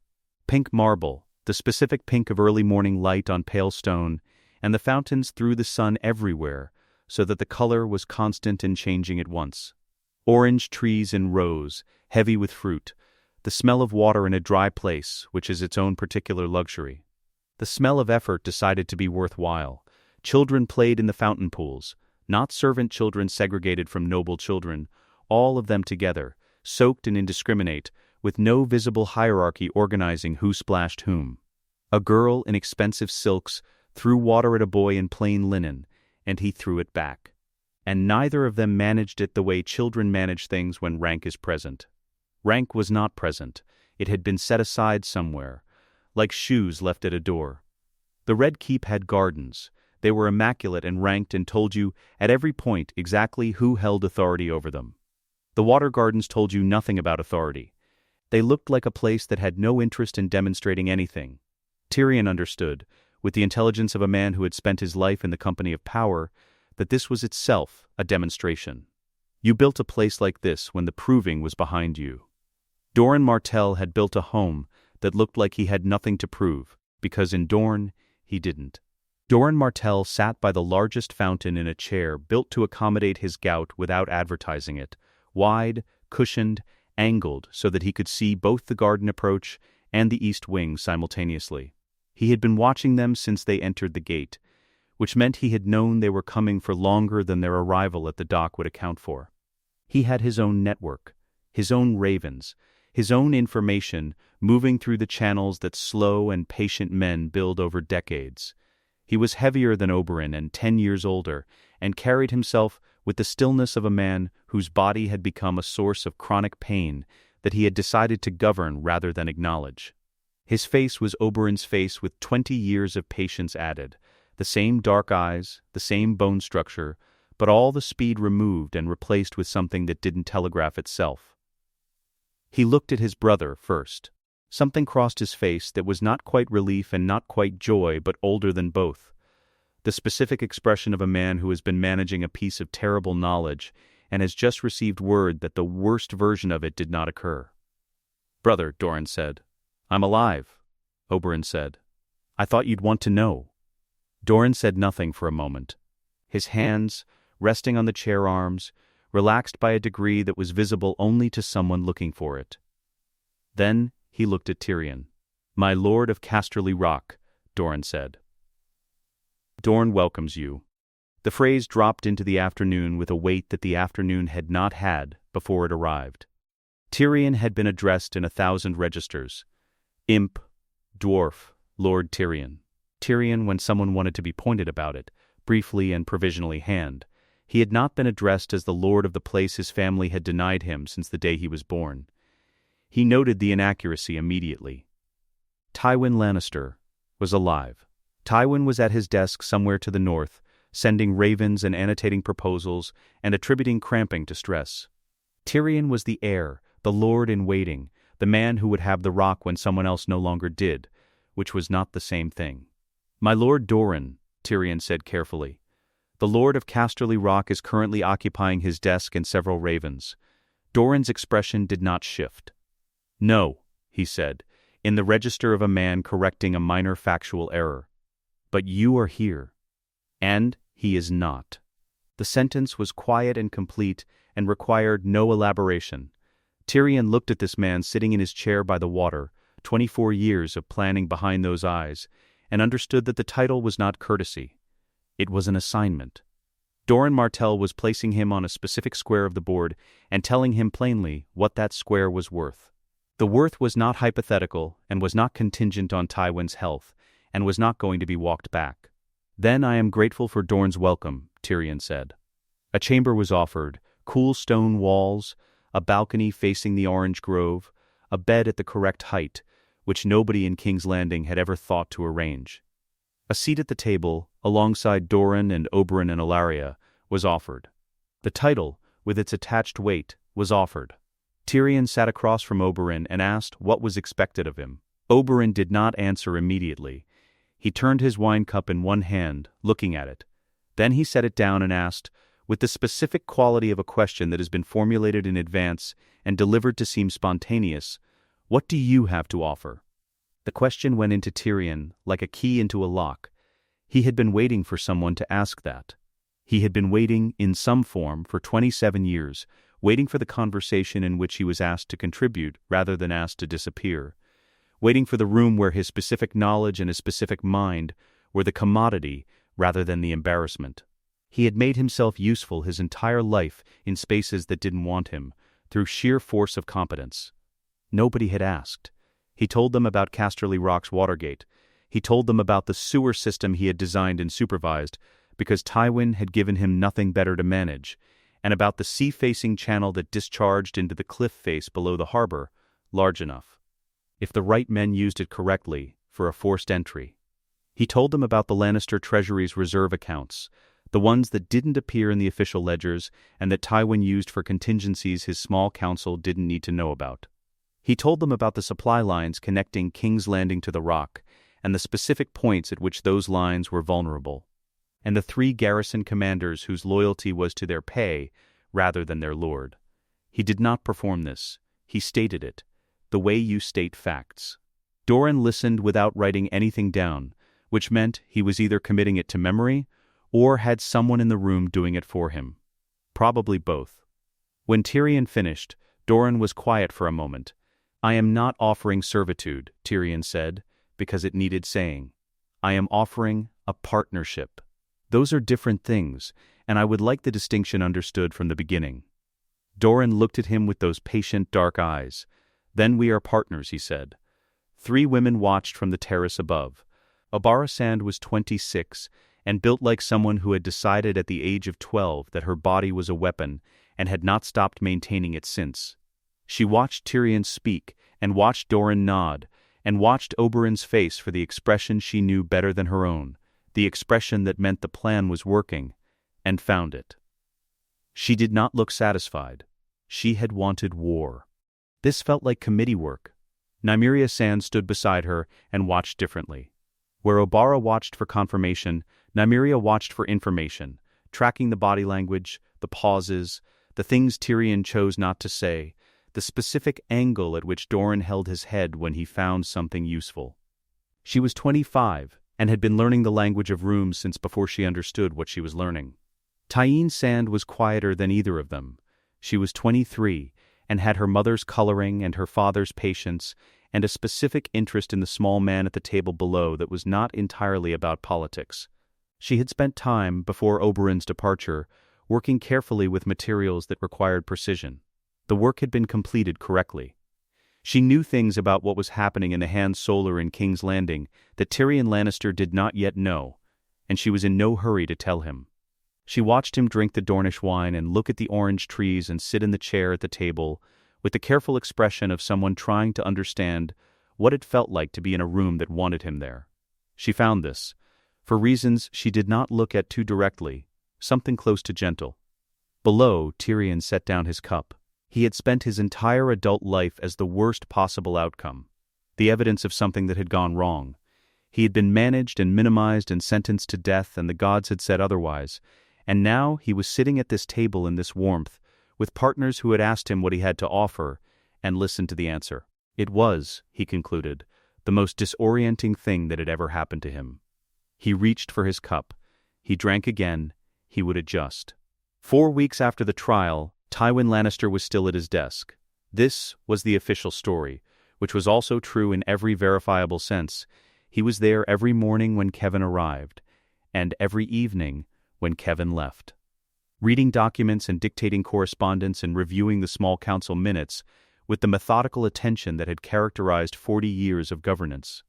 Pink marble, the specific pink of early morning light on pale stone, and the fountains threw the sun everywhere, so that the color was constant and changing at once. Orange trees in rows, heavy with fruit, the smell of water in a dry place, which is its own particular luxury. The smell of effort decided to be worthwhile. Children played in the fountain pools, not servant children segregated from noble children, all of them together, soaked and indiscriminate, with no visible hierarchy organizing who splashed whom. A girl in expensive silks threw water at a boy in plain linen, and he threw it back. And neither of them managed it the way children manage things when rank is present. Rank was not present. It had been set aside somewhere, like shoes left at a door. The Red Keep had gardens. They were immaculate and ranked and told you at every point exactly who held authority over them. The water gardens told you nothing about authority. They looked like a place that had no interest in demonstrating anything. Tyrion understood, with the intelligence of a man who had spent his life in the company of power, that this was itself a demonstration. You built a place like this when the proving was behind you. Oberyn Martell had built a home that looked like he had nothing to prove, because in Dorne, he didn't. Oberyn Martell sat by the largest fountain in a chair built to accommodate his gout without advertising it, wide, cushioned, angled so that he could see both the garden approach and the east wing simultaneously. He had been watching them since they entered the gate, which meant he had known they were coming for longer than their arrival at the dock would account for. He had his own network, his own ravens, his own information moving through the channels that slow and patient men build over decades. He was heavier than Oberyn and 10 years older, and carried himself with the stillness of a man whose body had become a source of chronic pain that he had decided to govern rather than acknowledge. His face was Oberyn's face with 20 years of patience added, the same dark eyes, the same bone structure, but all the speed removed and replaced with something that didn't telegraph itself. He looked at his brother first. Something crossed his face that was not quite relief and not quite joy, but older than both. The specific expression of a man who has been managing a piece of terrible knowledge and has just received word that the worst version of it did not occur. "Brother," Doran said. "I'm alive," Oberyn said. "I thought you'd want to know." Doran said nothing for a moment. His hands, resting on the chair arms, relaxed by a degree that was visible only to someone looking for it. Then he looked at Tyrion. "My lord of Casterly Rock," Doran said. "Dorne welcomes you." The phrase dropped into the afternoon with a weight that the afternoon had not had before it arrived. Tyrion had been addressed in 1,000 registers. Imp, dwarf, Lord Tyrion. Tyrion when someone wanted to be pointed about it, briefly and provisionally hand. He had not been addressed as the lord of the place his family had denied him since the day he was born. He noted the inaccuracy immediately. Tywin Lannister was alive. Tywin was at his desk somewhere to the north, sending ravens and annotating proposals and attributing cramping to stress. Tyrion was the heir, the lord-in-waiting, the man who would have the rock when someone else no longer did, which was not the same thing. "My lord Doran," Tyrion said carefully. "The lord of Casterly Rock is currently occupying his desk and several ravens." Doran's expression did not shift. "No," he said, in the register of a man correcting a minor factual error. "But you are here." "And he is not." The sentence was quiet and complete and required no elaboration. Tyrion looked at this man sitting in his chair by the water, 24 years of planning behind those eyes, and understood that the title was not courtesy. It was an assignment. Oberyn Martell was placing him on a specific square of the board and telling him plainly what that square was worth. The worth was not hypothetical and was not contingent on Tywin's health, and was not going to be walked back. "Then I am grateful for Dorne's welcome," Tyrion said. A chamber was offered, cool stone walls, a balcony facing the orange grove, a bed at the correct height, which nobody in King's Landing had ever thought to arrange. A seat at the table, alongside Doran and Oberyn and Ellaria, was offered. The title, with its attached weight, was offered. Tyrion sat across from Oberyn and asked what was expected of him. Oberyn did not answer immediately. He turned his wine cup in one hand, looking at it. Then he set it down and asked, with the specific quality of a question that has been formulated in advance and delivered to seem spontaneous, "What do you have to offer?" The question went into Tyrion like a key into a lock. He had been waiting for someone to ask that. He had been waiting, in some form, for 27 years, waiting for the conversation in which he was asked to contribute rather than asked to disappear, waiting for the room where his specific knowledge and his specific mind were the commodity rather than the embarrassment. He had made himself useful his entire life in spaces that didn't want him, through sheer force of competence. Nobody had asked. He told them about Casterly Rock's Watergate. He told them about the sewer system he had designed and supervised, because Tywin had given him nothing better to manage, and about the sea-facing channel that discharged into the cliff face below the harbor, large enough, if the right men used it correctly, for a forced entry. He told them about the Lannister treasury's reserve accounts, the ones that didn't appear in the official ledgers and that Tywin used for contingencies his small council didn't need to know about. He told them about the supply lines connecting King's Landing to the Rock, and the specific points at which those lines were vulnerable, and the 3 garrison commanders whose loyalty was to their pay rather than their lord. He did not perform this. He stated it, the way you state facts. Doran listened without writing anything down, which meant he was either committing it to memory or had someone in the room doing it for him. Probably both. When Tyrion finished, Doran was quiet for a moment. "I am not offering servitude," Tyrion said, because it needed saying. "I am offering a partnership. Those are different things, and I would like the distinction understood from the beginning." Doran looked at him with those patient dark eyes. "Then we are partners," he said. 3 women watched from the terrace above. Abarasand was 26, and built like someone who had decided at the age of 12 that her body was a weapon and had not stopped maintaining it since. She watched Tyrion speak, and watched Doran nod, and watched Oberyn's face for the expression she knew better than her own, the expression that meant the plan was working, and found it. She did not look satisfied. She had wanted war. This felt like committee work. Nymeria Sand stood beside her and watched differently. Where Obara watched for confirmation, Nymeria watched for information, tracking the body language, the pauses, the things Tyrion chose not to say, the specific angle at which Doran held his head when he found something useful. She was 25, and had been learning the language of rooms since before she understood what she was learning. Tyene Sand was quieter than either of them. She was 23, and had her mother's coloring and her father's patience, and a specific interest in the small man at the table below that was not entirely about politics. She had spent time, before Oberyn's departure, working carefully with materials that required precision. The work had been completed correctly. She knew things about what was happening in the Han Solar in King's Landing that Tyrion Lannister did not yet know, and she was in no hurry to tell him. She watched him drink the Dornish wine and look at the orange trees and sit in the chair at the table with the careful expression of someone trying to understand what it felt like to be in a room that wanted him there. She found this, for reasons she did not look at too directly, something close to gentle. Below, Tyrion set down his cup. He had spent his entire adult life as the worst possible outcome, the evidence of something that had gone wrong. He had been managed and minimized and sentenced to death, and the gods had said otherwise, and now he was sitting at this table in this warmth, with partners who had asked him what he had to offer, and listened to the answer. It was, he concluded, the most disorienting thing that had ever happened to him. He reached for his cup. He drank again. He would adjust. 4 weeks after the trial, Tywin Lannister was still at his desk. This was the official story, which was also true in every verifiable sense. He was there every morning when Kevin arrived, and every evening when Kevin left. Reading documents and dictating correspondence and reviewing the small council minutes with the methodical attention that had characterized 40 years of governance.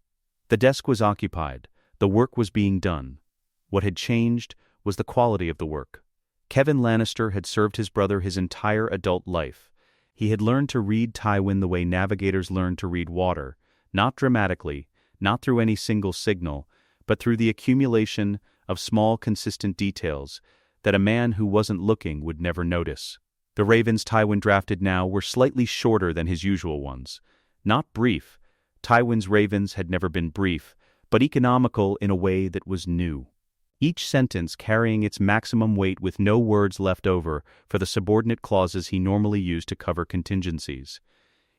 The desk was occupied. The work was being done. What had changed was the quality of the work. Kevin Lannister had served his brother his entire adult life. He had learned to read Tywin the way navigators learn to read water, not dramatically, not through any single signal, but through the accumulation of small consistent details that a man who wasn't looking would never notice. The ravens Tywin drafted now were slightly shorter than his usual ones. Not brief. Tywin's ravens had never been brief, but economical in a way that was new. Each sentence carrying its maximum weight with no words left over for the subordinate clauses he normally used to cover contingencies.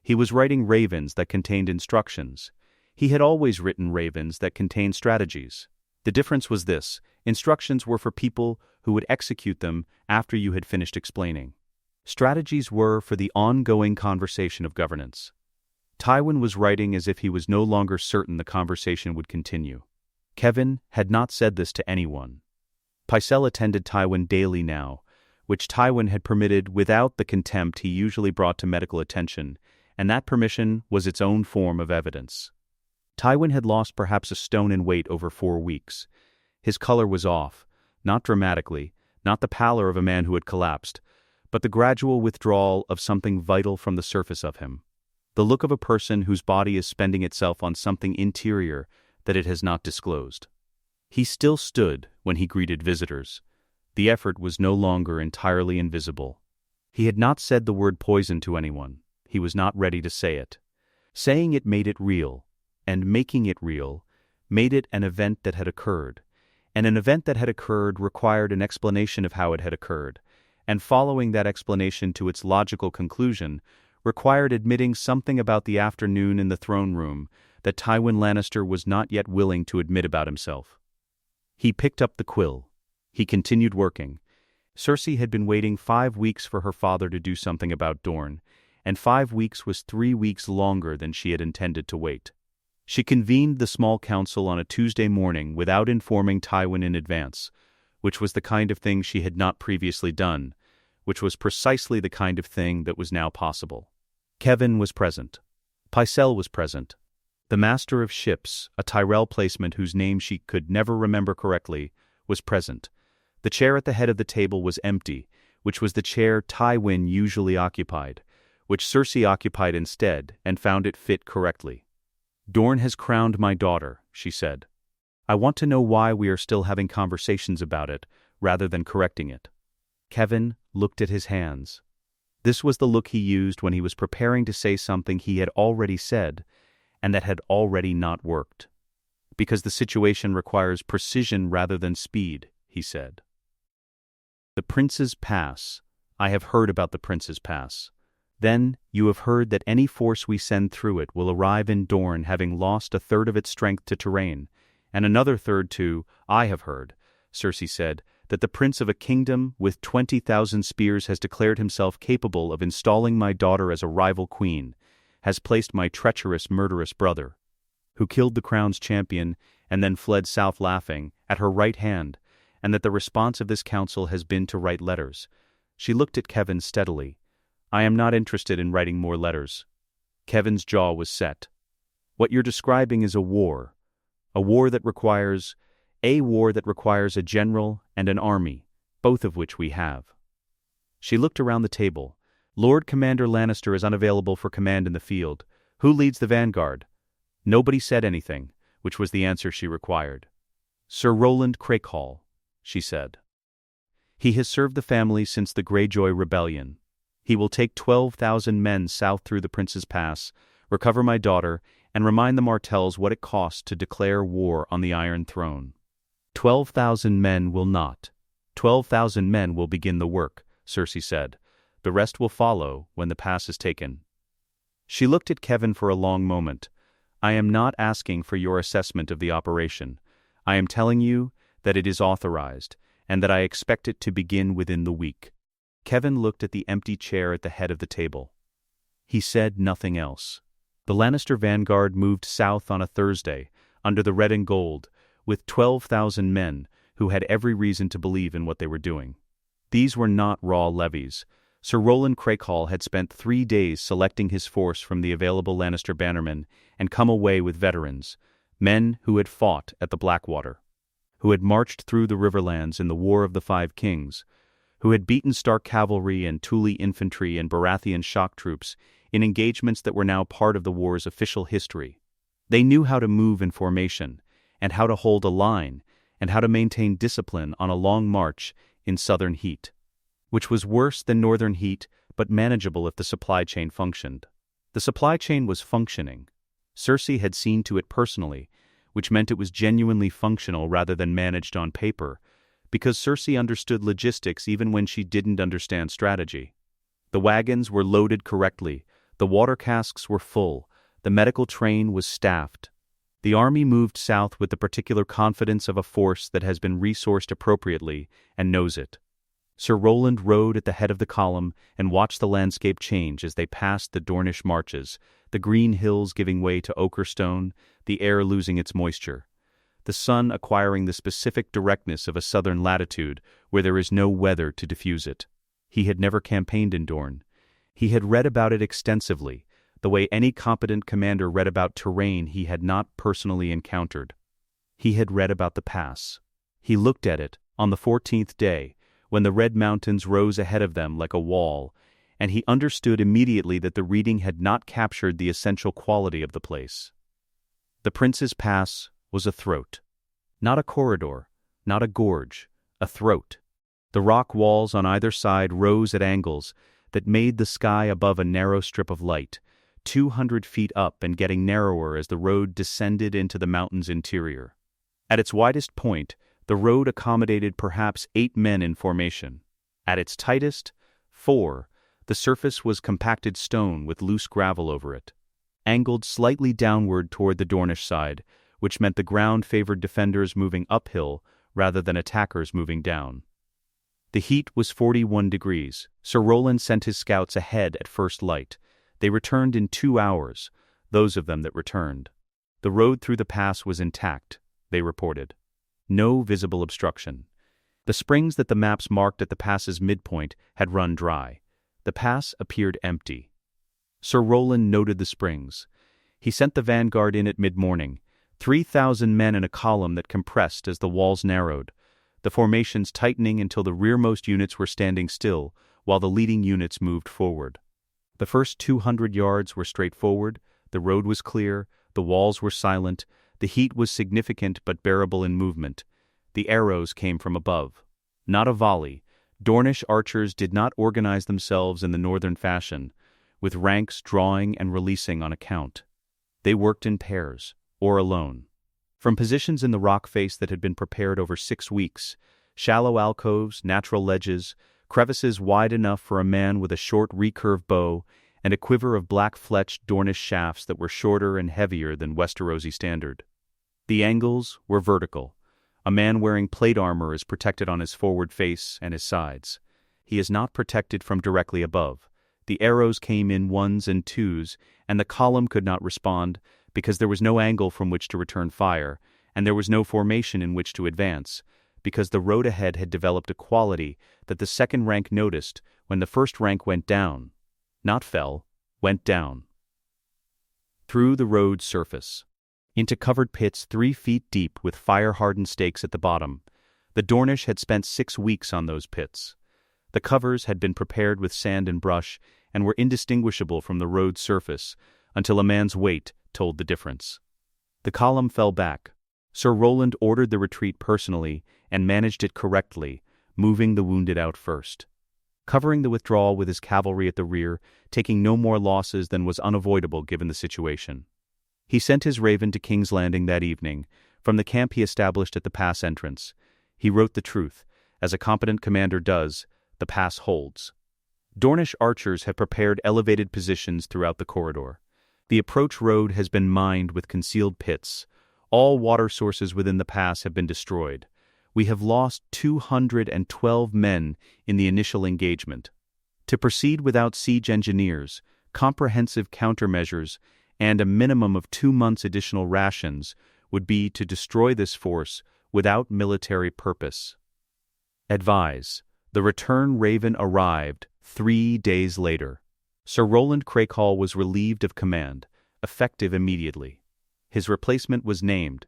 He was writing ravens that contained instructions. He had always written ravens that contained strategies. The difference was this: instructions were for people who would execute them after you had finished explaining. Strategies were for the ongoing conversation of governance. Tywin was writing as if he was no longer certain the conversation would continue. Kevin had not said this to anyone. Myrcella attended Tywin daily now, which Tywin had permitted without the contempt he usually brought to medical attention, and that permission was its own form of evidence. Tywin had lost perhaps a stone in weight over 4 weeks. His color was off, not dramatically, not the pallor of a man who had collapsed, but the gradual withdrawal of something vital from the surface of him. The look of a person whose body is spending itself on something interior that it has not disclosed. He still stood when he greeted visitors. The effort was no longer entirely invisible. He had not said the word poison to anyone. He was not ready to say it. Saying it made it real, and making it real made it an event that had occurred. And an event that had occurred required an explanation of how it had occurred, and following that explanation to its logical conclusion required admitting something about the afternoon in the throne room that Tywin Lannister was not yet willing to admit about himself. He picked up the quill. He continued working. Cersei had been waiting 5 weeks for her father to do something about Dorne, and 5 weeks was 3 weeks longer than she had intended to wait. She convened the small council on a Tuesday morning without informing Tywin in advance, which was the kind of thing she had not previously done, which was precisely the kind of thing that was now possible. Kevin was present. Myrcella was present. The master of ships, a Tyrell placement whose name she could never remember correctly, was present. The chair at the head of the table was empty, which was the chair Tywin usually occupied, which Cersei occupied instead and found it fit correctly. "Dorne has crowned my daughter," she said. "I want to know why we are still having conversations about it, rather than correcting it." Kevin looked at his hands. This was the look he used when he was preparing to say something he had already said, and that had already not worked. "Because the situation requires precision rather than speed," he said. "The Prince's Pass. I have heard about the Prince's Pass. Then you have heard that any force we send through it will arrive in Dorne having lost a third of its strength to terrain, and another third to, I have heard," Cersei said, "that the prince of a kingdom with 20,000 spears has declared himself capable of installing my daughter as a rival queen, has placed my treacherous, murderous brother, who killed the crown's champion and then fled south laughing, at her right hand, and that the response of this council has been to write letters. She looked at Kevin steadily. I am not interested in writing more letters. Kevin's jaw was set. What you're describing is a war. A war that requires a general and an army, both of which we have. She looked around the table. Lord Commander Lannister is unavailable for command in the field. Who leads the vanguard? Nobody said anything, which was the answer she required. Sir Roland Clegane, she said. He has served the family since the Greyjoy Rebellion. He will take 12,000 men south through the Prince's Pass, recover my daughter, and remind the Martells what it costs to declare war on the Iron Throne. 12,000 men will not. 12,000 men will begin the work, Cersei said. The rest will follow when the pass is taken. She looked at Kevin for a long moment. I am not asking for your assessment of the operation. I am telling you that it is authorized, and that I expect it to begin within the week. Kevin looked at the empty chair at the head of the table. He said nothing else. The Lannister vanguard moved south on a Thursday, under the red and gold, with 12,000 men who had every reason to believe in what they were doing. These were not raw levies. Sir Roland Clegane had spent 3 days selecting his force from the available Lannister bannermen and come away with veterans, men who had fought at the Blackwater, who had marched through the Riverlands in the War of the Five Kings, who had beaten Stark cavalry and Tully infantry and Baratheon shock troops in engagements that were now part of the war's official history. They knew how to move in formation, and how to hold a line, and how to maintain discipline on a long march in southern heat, which was worse than northern heat, but manageable if the supply chain functioned. The supply chain was functioning. Cersei had seen to it personally, which meant it was genuinely functional rather than managed on paper, because Cersei understood logistics even when she didn't understand strategy. The wagons were loaded correctly, the water casks were full, the medical train was staffed. The army moved south with the particular confidence of a force that has been resourced appropriately and knows it. Sir Roland rode at the head of the column and watched the landscape change as they passed the Dornish marches, the green hills giving way to ochre stone, the air losing its moisture, the sun acquiring the specific directness of a southern latitude where there is no weather to diffuse it. He had never campaigned in Dorne. He had read about it extensively, the way any competent commander read about terrain he had not personally encountered. He had read about the pass. He looked at it on the 14th day, when the Red Mountains rose ahead of them like a wall, and he understood immediately that the reading had not captured the essential quality of the place. The Prince's Pass was a throat. Not a corridor, not a gorge, a throat. The rock walls on either side rose at angles that made the sky above a narrow strip of light, 200 feet up and getting narrower as the road descended into the mountain's interior. At its widest point, the road accommodated perhaps 8 men in formation. At its tightest, 4. The surface was compacted stone with loose gravel over it, angled slightly downward toward the Dornish side, which meant the ground favored defenders moving uphill rather than attackers moving down. The heat was 41 degrees. Sir Roland sent his scouts ahead at first light. They returned in 2 hours, those of them that returned. The road through the pass was intact, they reported. No visible obstruction. The springs that the maps marked at the pass's midpoint had run dry. The pass appeared empty. Sir Roland noted the springs. He sent the vanguard in at mid-morning, 3,000 men in a column that compressed as the walls narrowed, the formations tightening until the rearmost units were standing still while the leading units moved forward. The first 200 yards were straightforward, the road was clear, the walls were silent, the heat was significant but bearable in movement. The arrows came from above. Not a volley. Dornish archers did not organize themselves in the northern fashion, with ranks drawing and releasing on a count. They worked in pairs, or alone. From positions in the rock face that had been prepared over 6 weeks, shallow alcoves, natural ledges, crevices wide enough for a man with a short recurve bow, and a quiver of black-fletched Dornish shafts that were shorter and heavier than Westerosi standard. The angles were vertical. A man wearing plate armor is protected on his forward face and his sides. He is not protected from directly above. The arrows came in ones and twos, and the column could not respond, because there was no angle from which to return fire, and there was no formation in which to advance, because the road ahead had developed a quality that the second rank noticed when the first rank went down. Not fell, went down. Through the road's surface. Into covered pits 3 feet deep with fire-hardened stakes at the bottom. The Dornish had spent 6 weeks on those pits. The covers had been prepared with sand and brush and were indistinguishable from the road's surface until a man's weight told the difference. The column fell back. Sir Roland ordered the retreat personally and managed it correctly, moving the wounded out first. Covering the withdrawal with his cavalry at the rear, taking no more losses than was unavoidable given the situation. He sent his raven to King's Landing that evening. From the camp he established at the pass entrance. He wrote the truth. As a competent commander does, the pass holds. Dornish archers have prepared elevated positions throughout the corridor. The approach road has been mined with concealed pits. All water sources within the pass have been destroyed. We have lost 212 men in the initial engagement. To proceed without siege engineers, comprehensive countermeasures, and a minimum of 2 months' additional rations would be to destroy this force without military purpose. Advise. The return raven arrived 3 days later. Sir Roland Clegane was relieved of command, effective immediately. His replacement was named.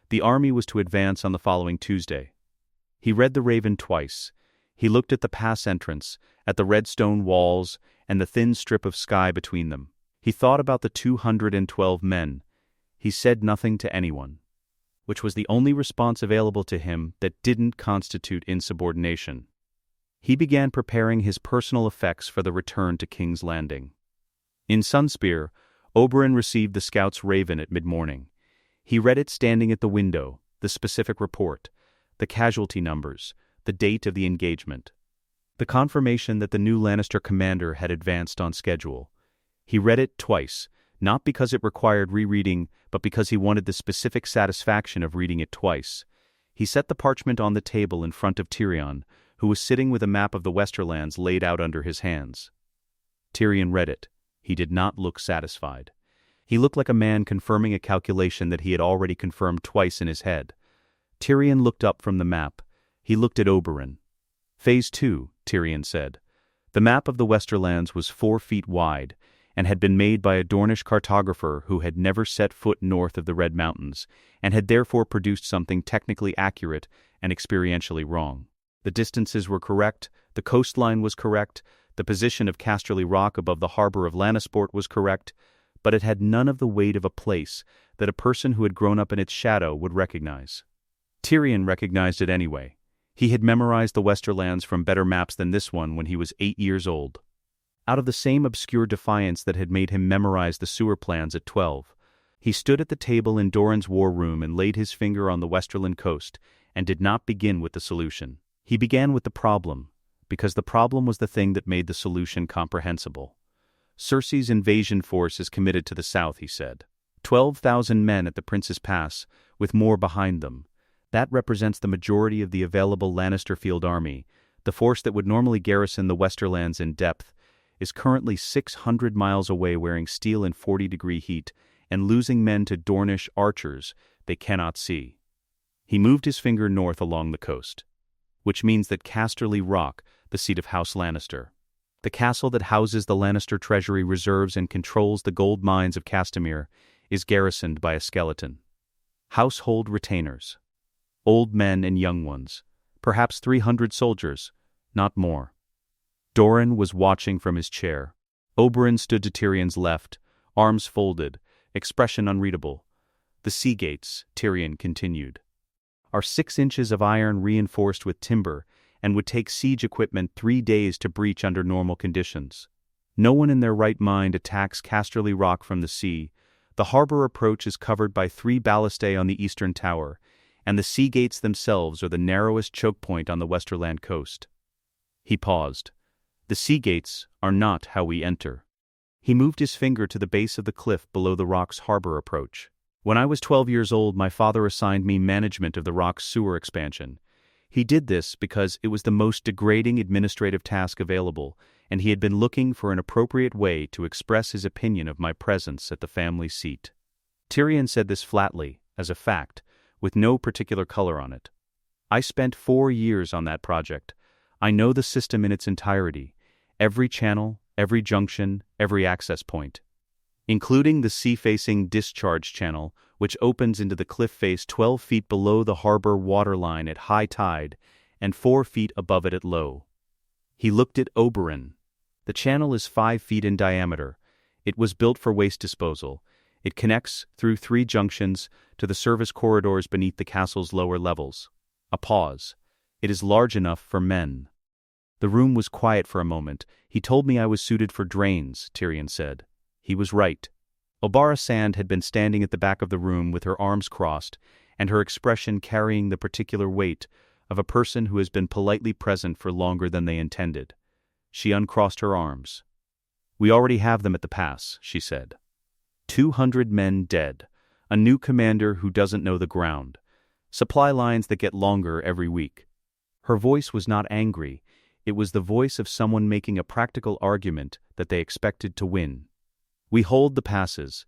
The army was to advance on the following Tuesday. He read the raven twice. He looked at the pass entrance, at the red stone walls, and the thin strip of sky between them. He thought about the 212 men. He said nothing to anyone, which was the only response available to him that didn't constitute insubordination. He began preparing his personal effects for the return to King's Landing. In Sunspear, Oberyn received the scout's raven at mid-morning. He read it standing at the window, the specific report, the casualty numbers, the date of the engagement, the confirmation that the new Lannister commander had advanced on schedule. He read it twice, not because it required rereading, but because he wanted the specific satisfaction of reading it twice. He set the parchment on the table in front of Tyrion, who was sitting with a map of the Westerlands laid out under his hands. Tyrion read it. He did not look satisfied. He looked like a man confirming a calculation that he had already confirmed twice in his head. Tyrion looked up from the map. He looked at Oberyn. Phase 2, Tyrion said. The map of the Westerlands was 4 feet wide, and had been made by a Dornish cartographer who had never set foot north of the Red Mountains, and had therefore produced something technically accurate and experientially wrong. The distances were correct, the coastline was correct, the position of Casterly Rock above the harbor of Lannisport was correct, but it had none of the weight of a place that a person who had grown up in its shadow would recognize. Tyrion recognized it anyway. He had memorized the Westerlands from better maps than this one when he was 8 years old. Out of the same obscure defiance that had made him memorize the sewer plans at 12, he stood at the table in Doran's war room and laid his finger on the Westerland coast and did not begin with the solution. He began with the problem, because the problem was the thing that made the solution comprehensible. Cersei's invasion force is committed to the south, he said. 12,000 men at the Prince's Pass, with more behind them. That represents the majority of the available Lannister field army. The force that would normally garrison the Westerlands in depth is currently 600 miles away wearing steel in 40-degree heat and losing men to Dornish archers they cannot see. He moved his finger north along the coast, which means that Casterly Rock, the seat of House Lannister, the castle that houses the Lannister treasury reserves and controls the gold mines of Castamere, is garrisoned by a skeleton. Household retainers. Old men and young ones. Perhaps 300 soldiers, not more. Doran was watching from his chair. Oberyn stood to Tyrion's left, arms folded, expression unreadable. The sea gates, Tyrion continued, are 6 inches of iron reinforced with timber and would take siege equipment 3 days to breach under normal conditions. No one in their right mind attacks Casterly Rock from the sea. The harbor approach is covered by 3 ballistae on the eastern tower, and the sea gates themselves are the narrowest choke point on the Westerland coast. He paused. The sea gates are not how we enter. He moved his finger to the base of the cliff below the rock's harbor approach. When I was 12 years old, my father assigned me management of the rock's sewer expansion. He did this because it was the most degrading administrative task available, and he had been looking for an appropriate way to express his opinion of my presence at the family seat. Tyrion said this flatly, as a fact, with no particular color on it. I spent 4 years on that project. I know the system in its entirety, every channel, every junction, every access point, including the sea-facing discharge channel, which opens into the cliff face 12 feet below the harbor waterline at high tide and 4 feet above it at low. He looked at Oberyn. The channel is 5 feet in diameter. It was built for waste disposal. It connects, through 3 junctions, to the service corridors beneath the castle's lower levels. A pause. It is large enough for men. The room was quiet for a moment. He told me I was suited for drains, Tyrion said. He was right. Obara Sand had been standing at the back of the room with her arms crossed, and her expression carrying the particular weight of a person who has been politely present for longer than they intended. She uncrossed her arms. "We already have them at the pass," she said. 200 men dead. A new commander who doesn't know the ground. Supply lines that get longer every week. Her voice was not angry. It was the voice of someone making a practical argument that they expected to win. "We hold the passes.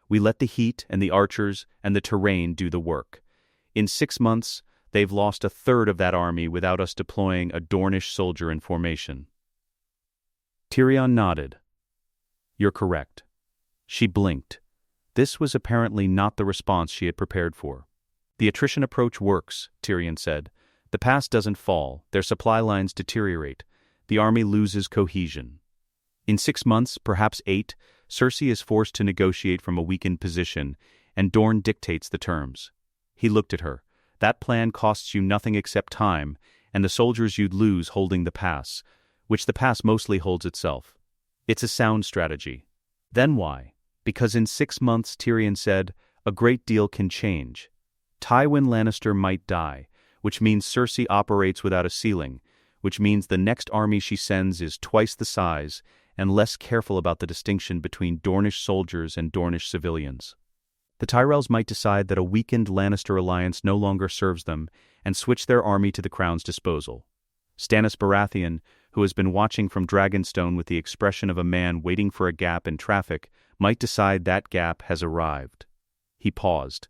We let the heat and the archers and the terrain do the work. In 6 months, they've lost 1/3 of that army without us deploying a Dornish soldier in formation." Tyrion nodded. "You're correct." She blinked. This was apparently not the response she had prepared for. "The attrition approach works," Tyrion said. "The pass doesn't fall, their supply lines deteriorate, the army loses cohesion. In 6 months, perhaps 8, Cersei is forced to negotiate from a weakened position, and Dorne dictates the terms." He looked at her. "That plan costs you nothing except time, and the soldiers you'd lose holding the pass, which the pass mostly holds itself. It's a sound strategy." "Then why?" "Because in 6 months," Tyrion said, "a great deal can change. Tywin Lannister might die, which means Cersei operates without a ceiling, which means the next army she sends is twice the size and less careful about the distinction between Dornish soldiers and Dornish civilians. The Tyrells might decide that a weakened Lannister alliance no longer serves them and switch their army to the crown's disposal. Stannis Baratheon, who has been watching from Dragonstone with the expression of a man waiting for a gap in traffic, might decide that gap has arrived." He paused.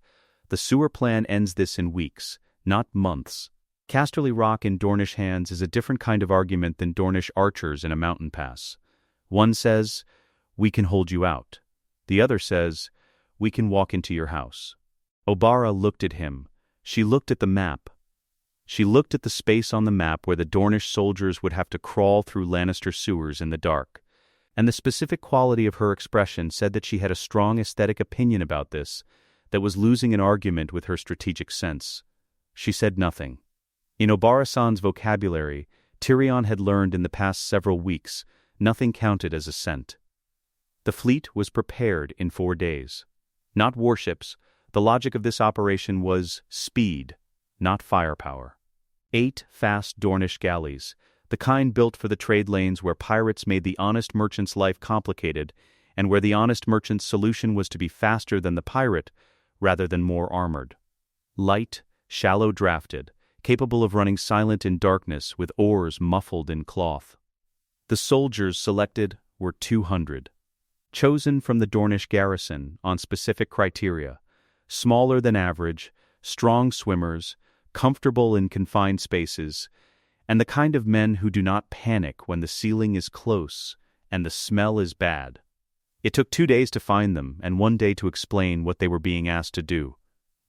"The sewer plan ends this in weeks, not months. Casterly Rock in Dornish hands is a different kind of argument than Dornish archers in a mountain pass. One says, 'We can hold you out.' The other says, 'We can walk into your house.'" Obara looked at him. She looked at the map. She looked at the space on the map where the Dornish soldiers would have to crawl through Lannister sewers in the dark. And the specific quality of her expression said that she had a strong aesthetic opinion about this, that was losing an argument with her strategic sense. She said nothing. In Obara San's vocabulary, Tyrion had learned in the past several weeks, nothing counted as assent. The fleet was prepared in 4 days. Not warships. The logic of this operation was speed, not firepower. 8 fast Dornish galleys, the kind built for the trade lanes where pirates made the honest merchant's life complicated, and where the honest merchant's solution was to be faster than the pirate, rather than more armored. Light, shallow drafted, capable of running silent in darkness with oars muffled in cloth. The soldiers selected were 200. Chosen from the Dornish garrison on specific criteria, smaller than average, strong swimmers, comfortable in confined spaces, and the kind of men who do not panic when the ceiling is close and the smell is bad. It took 2 days to find them and 1 day to explain what they were being asked to do.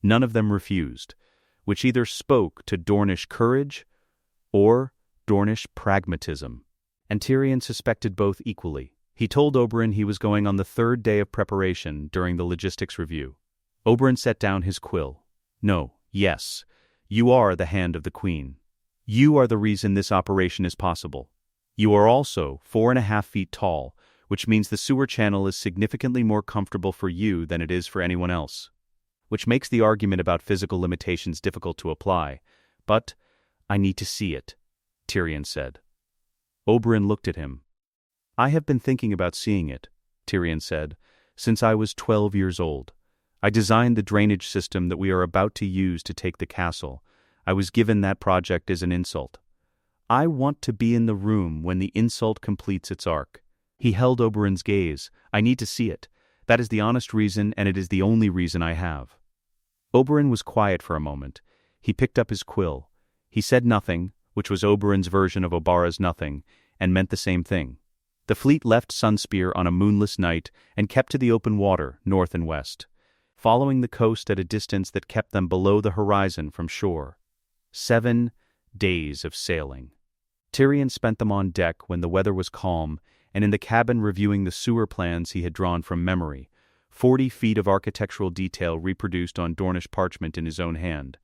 None of them refused, which either spoke to Dornish courage or Dornish pragmatism. And Tyrion suspected both equally. He told Oberyn he was going on the 3rd day of preparation during the logistics review. Oberyn set down his quill. "No, yes, you are the hand of the Queen. You are the reason this operation is possible. You are also 4.5 feet tall, which means the sewer channel is significantly more comfortable for you than it is for anyone else. Which makes the argument about physical limitations difficult to apply. But I need to see it," Tyrion said. Oberyn looked at him. "I have been thinking about seeing it," Tyrion said, "since I was 12 years old. I designed the drainage system that we are about to use to take the castle. I was given that project as an insult. I want to be in the room when the insult completes its arc. He held Oberyn's gaze. I need to see it. That is the honest reason, and it is the only reason I have. Oberyn was quiet for a moment. He picked up his quill. He said nothing, which was Oberyn's version of Obara's nothing, and meant the same thing. The fleet left Sunspear on a moonless night and kept to the open water, north and west, following the coast at a distance that kept them below the horizon from shore. 7 days of sailing. Tyrion spent them on deck when the weather was calm, and in the cabin reviewing the sewer plans he had drawn from memory, 40 feet of architectural detail reproduced on Dornish parchment in his own hand,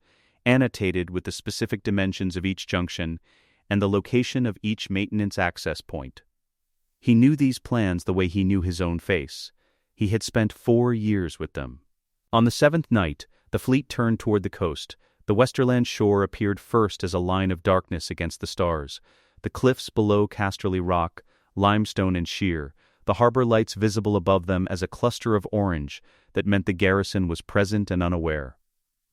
annotated with the specific dimensions of each junction and the location of each maintenance access point. He knew these plans the way he knew his own face. He had spent 4 years with them. On the 7th night, the fleet turned toward the coast. The Westerland shore appeared first as a line of darkness against the stars. The cliffs below Casterly Rock, limestone and sheer, the harbor lights visible above them as a cluster of orange that meant the garrison was present and unaware.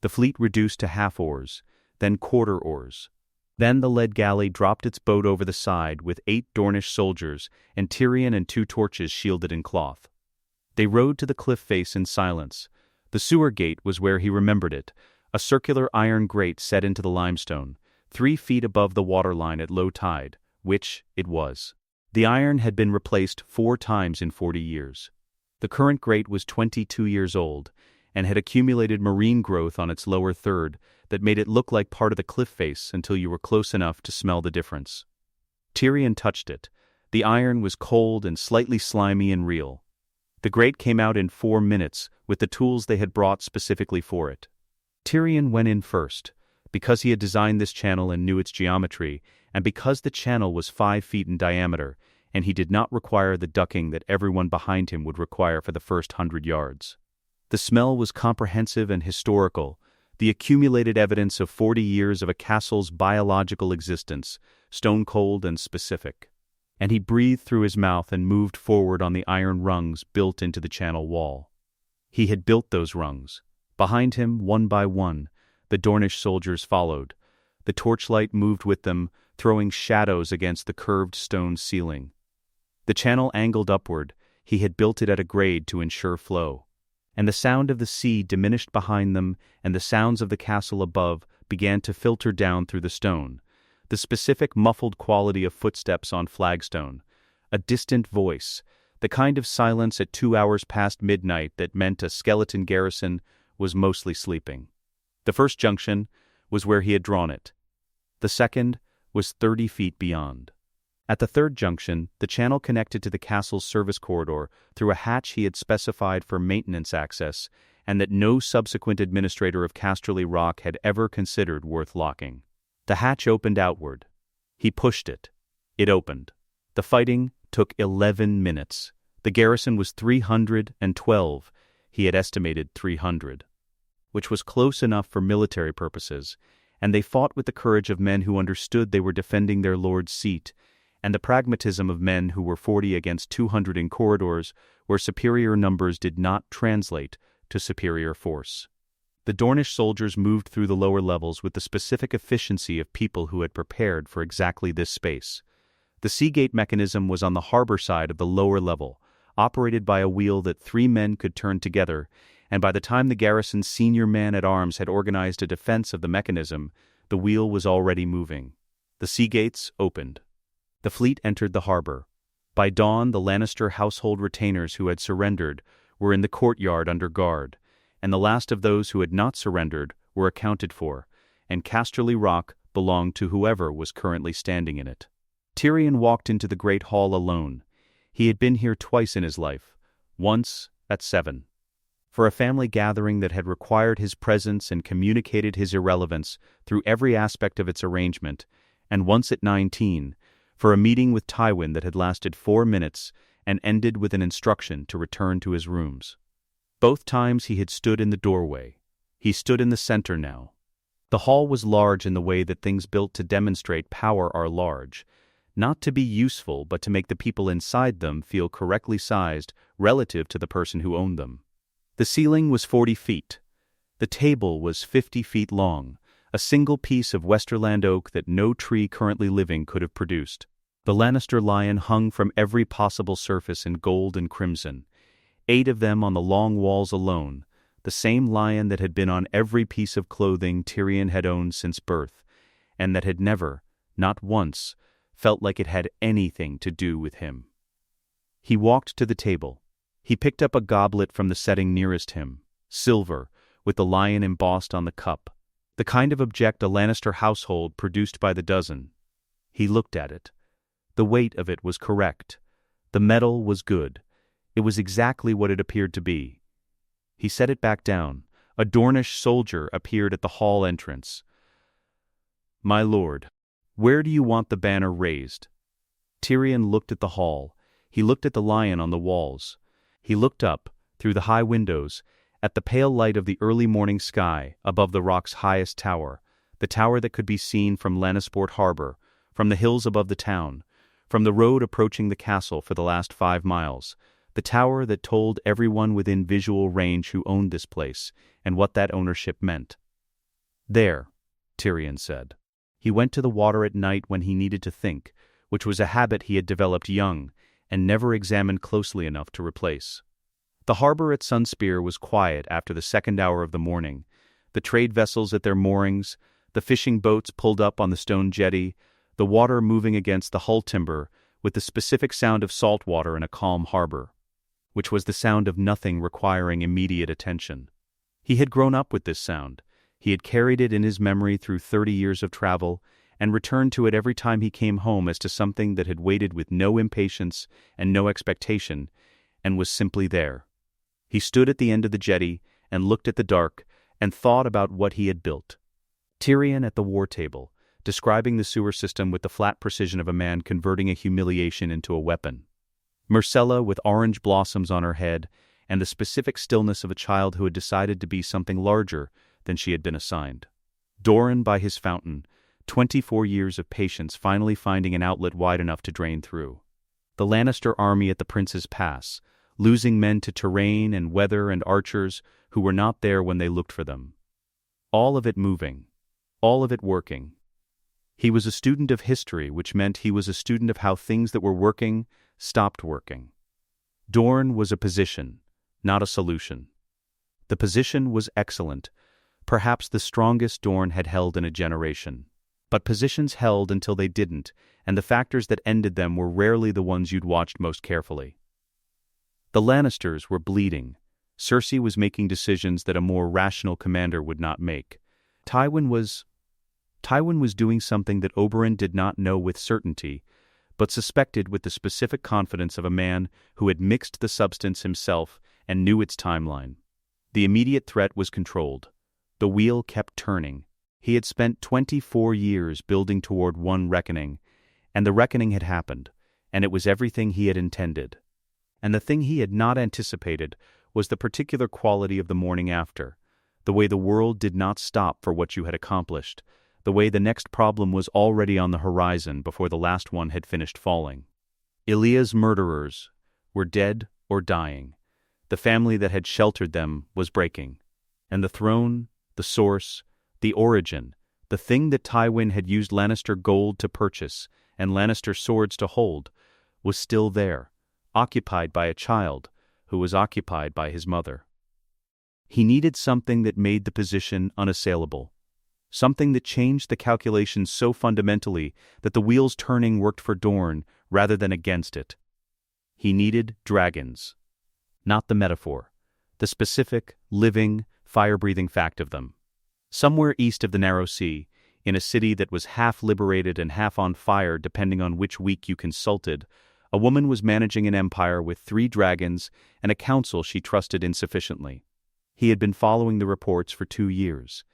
The fleet reduced to half-oars, then quarter-oars. Then the lead galley dropped its boat over the side with 8 Dornish soldiers and Tyrion and 2 torches shielded in cloth. They rowed to the cliff face in silence. The sewer gate was where he remembered it, a circular iron grate set into the limestone, 3 feet above the waterline at low tide, which it was. The iron had been replaced 4 times in 40 years. The current grate was 22 years old, and had accumulated marine growth on its lower third that made it look like part of the cliff face until you were close enough to smell the difference. Tyrion touched it. The iron was cold and slightly slimy and real. The grate came out in 4 minutes with the tools they had brought specifically for it. Tyrion went in first, because he had designed this channel and knew its geometry, and because the channel was 5 feet in diameter, and he did not require the ducking that everyone behind him would require for the first 100 yards. The smell was comprehensive and historical, the accumulated evidence of 40 years of a castle's biological existence, stone-cold and specific. And he breathed through his mouth and moved forward on the iron rungs built into the channel wall. He had built those rungs. Behind him, one by one, the Dornish soldiers followed. The torchlight moved with them, throwing shadows against the curved stone ceiling. The channel angled upward. He had built it at a grade to ensure flow. And the sound of the sea diminished behind them, and the sounds of the castle above began to filter down through the stone. The specific muffled quality of footsteps on flagstone. A distant voice. The kind of silence at 2 hours past midnight that meant a skeleton garrison was mostly sleeping. The first junction was where he had drawn it. The second was 30 feet beyond. At the third junction, the channel connected to the castle's service corridor through a hatch he had specified for maintenance access, and that no subsequent administrator of Casterly Rock had ever considered worth locking. The hatch opened outward. He pushed it. It opened. The fighting took 11 minutes. The garrison was 312. He had estimated 300. Which was close enough for military purposes, and they fought with the courage of men who understood they were defending their lord's seat, and the pragmatism of men who were 40 against 200 in corridors where superior numbers did not translate to superior force. The Dornish soldiers moved through the lower levels with the specific efficiency of people who had prepared for exactly this space. The Seagate mechanism was on the harbor side of the lower level, operated by a wheel that 3 men could turn together, and by the time the garrison's senior man-at-arms had organized a defense of the mechanism, the wheel was already moving. The sea gates opened. The fleet entered the harbor. By dawn, the Lannister household retainers who had surrendered were in the courtyard under guard, and the last of those who had not surrendered were accounted for, and Casterly Rock belonged to whoever was currently standing in it. Tyrion walked into the great hall alone. He had been here twice in his life, once at 7. For a family gathering that had required his presence and communicated his irrelevance through every aspect of its arrangement, and once at 19, for a meeting with Tywin that had lasted 4 minutes and ended with an instruction to return to his rooms. Both times he had stood in the doorway. He stood in the center now. The hall was large in the way that things built to demonstrate power are large, not to be useful but to make the people inside them feel correctly sized relative to the person who owned them. The ceiling was 40 feet. The table was 50 feet long, a single piece of Westerland oak that no tree currently living could have produced. The Lannister lion hung from every possible surface in gold and crimson, 8 of them on the long walls alone, the same lion that had been on every piece of clothing Tyrion had owned since birth, and that had never, not once, felt like it had anything to do with him. He walked to the table. He picked up a goblet from the setting nearest him, silver, with the lion embossed on the cup, the kind of object a Lannister household produced by the dozen. He looked at it. The weight of it was correct. The metal was good. It was exactly what it appeared to be. He set it back down. A Dornish soldier appeared at the hall entrance. "My lord, where do you want the banner raised?" Tyrion looked at the hall. He looked at the lion on the walls. He looked up, through the high windows, at the pale light of the early morning sky above the rock's highest tower, the tower that could be seen from Lannisport Harbor, from the hills above the town, from the road approaching the castle for the last 5 miles, the tower that told everyone within visual range who owned this place and what that ownership meant. "There," Tyrion said. He went to the water at night when he needed to think, which was a habit he had developed young and never examined closely enough to replace. The harbor at Sunspear was quiet after the 2nd hour of the morning, the trade vessels at their moorings, the fishing boats pulled up on the stone jetty, the water moving against the hull timber with the specific sound of salt water in a calm harbor, which was the sound of nothing requiring immediate attention. He had grown up with this sound. He had carried it in his memory through 30 years of travel, and returned to it every time he came home as to something that had waited with no impatience and no expectation, and was simply there. He stood at the end of the jetty, and looked at the dark, and thought about what he had built. Tyrion at the war table, describing the sewer system with the flat precision of a man converting a humiliation into a weapon. Myrcella with orange blossoms on her head, and the specific stillness of a child who had decided to be something larger than she had been assigned. Doran by his fountain, 24 years of patience finally finding an outlet wide enough to drain through. The Lannister army at the Prince's Pass, losing men to terrain and weather and archers who were not there when they looked for them. All of it moving. All of it working. He was a student of history, which meant he was a student of how things that were working stopped working. Dorne was a position, not a solution. The position was excellent, perhaps the strongest Dorne had held in a generation. But positions held until they didn't, and the factors that ended them were rarely the ones you'd watched most carefully. The Lannisters were bleeding. Cersei was making decisions that a more rational commander would not make. Tywin was doing something that Oberyn did not know with certainty, but suspected with the specific confidence of a man who had mixed the substance himself and knew its timeline. The immediate threat was controlled. The wheel kept turning. He had spent 24 years building toward one reckoning, and the reckoning had happened, and it was everything he had intended. And the thing he had not anticipated was the particular quality of the morning after, the way the world did not stop for what you had accomplished, the way the next problem was already on the horizon before the last one had finished falling. Elia's murderers were dead or dying. The family that had sheltered them was breaking. And the throne, the source, the origin, the thing that Tywin had used Lannister gold to purchase and Lannister swords to hold, was still there, occupied by a child who was occupied by his mother. He needed something that made the position unassailable, something that changed the calculations so fundamentally that the wheels turning worked for Dorne rather than against it. He needed dragons. Not the metaphor, the specific, living, fire-breathing fact of them. Somewhere east of the Narrow Sea, in a city that was half liberated and half on fire depending on which week you consulted, a woman was managing an empire with 3 dragons and a council she trusted insufficiently. He had been following the reports for 2 years.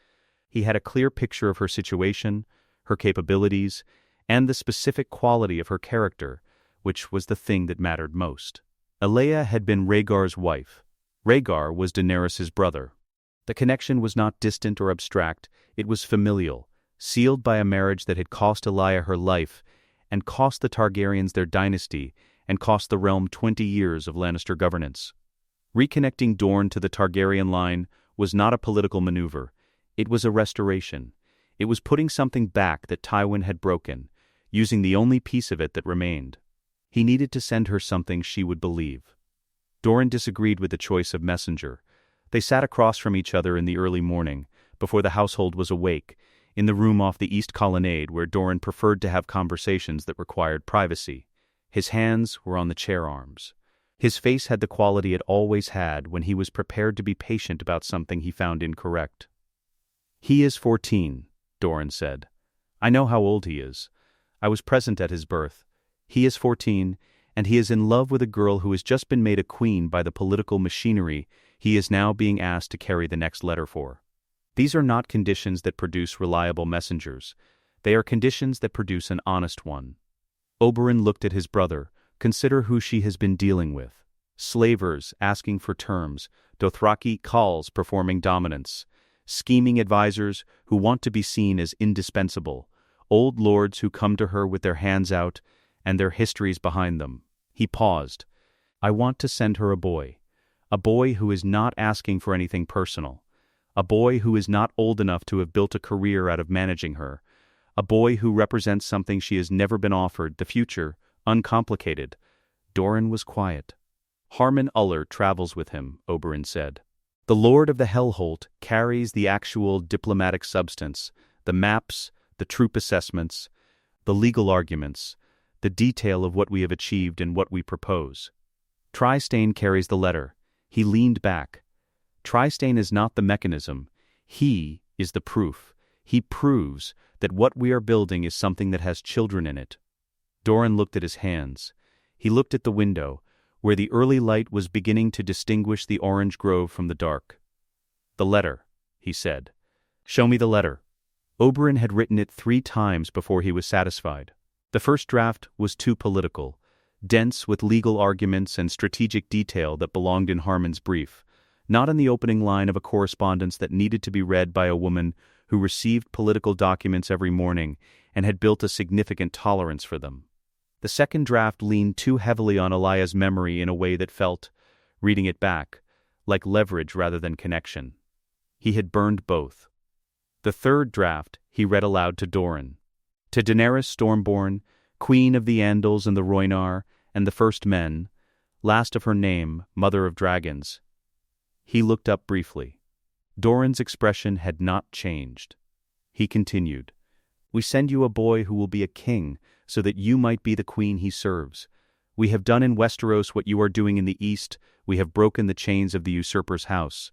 He had a clear picture of her situation, her capabilities, and the specific quality of her character, which was the thing that mattered most. Elia had been Rhaegar's wife. Rhaegar was Daenerys' brother. The connection was not distant or abstract, it was familial, sealed by a marriage that had cost Elia her life, and cost the Targaryens their dynasty, and cost the realm 20 years of Lannister governance. Reconnecting Dorne to the Targaryen line was not a political maneuver, it was a restoration. It was putting something back that Tywin had broken, using the only piece of it that remained. He needed to send her something she would believe. Doran disagreed with the choice of messenger. They sat across from each other in the early morning, before the household was awake, in the room off the east colonnade where Doran preferred to have conversations that required privacy. His hands were on the chair arms. His face had the quality it always had when he was prepared to be patient about something he found incorrect. "He is 14, Doran said. "I know how old he is. I was present at his birth. He is 14, and he is in love with a girl who has just been made a queen by the political machinery he is now being asked to carry the next letter for. These are not conditions that produce reliable messengers. They are conditions that produce an honest one." Oberyn looked at his brother. "Consider who she has been dealing with. Slavers asking for terms, Dothraki khals performing dominance, scheming advisors who want to be seen as indispensable, old lords who come to her with their hands out and their histories behind them." He paused. "I want to send her a boy who is not asking for anything personal, a boy who is not old enough to have built a career out of managing her, a boy who represents something she has never been offered, the future, uncomplicated." Doran was quiet. "Harmon Uller travels with him," Oberyn said. "The Lord of the Hellholt carries the actual diplomatic substance, the maps, the troop assessments, the legal arguments, the detail of what we have achieved and what we propose. Trystane carries the letter." He leaned back. "Trystane is not the mechanism. He is the proof. He proves that what we are building is something that has children in it." Doran looked at his hands. He looked at the window, where the early light was beginning to distinguish the orange grove from the dark. "The letter," he said. "Show me the letter." Oberyn had written it 3 times before he was satisfied. The first draft was too political, dense with legal arguments and strategic detail that belonged in Harmon's brief, not in the opening line of a correspondence that needed to be read by a woman who received political documents every morning and had built a significant tolerance for them. The second draft leaned too heavily on Elia's memory in a way that felt, reading it back, like leverage rather than connection. He had burned both. The third draft he read aloud to Doran. "To Daenerys Stormborn, Queen of the Andals and the Rhoynar, and the First Men, last of her name, Mother of Dragons." He looked up briefly. Doran's expression had not changed. He continued, "We send you a boy who will be a king, so that you might be the queen he serves. We have done in Westeros what you are doing in the East. We have broken the chains of the usurper's house.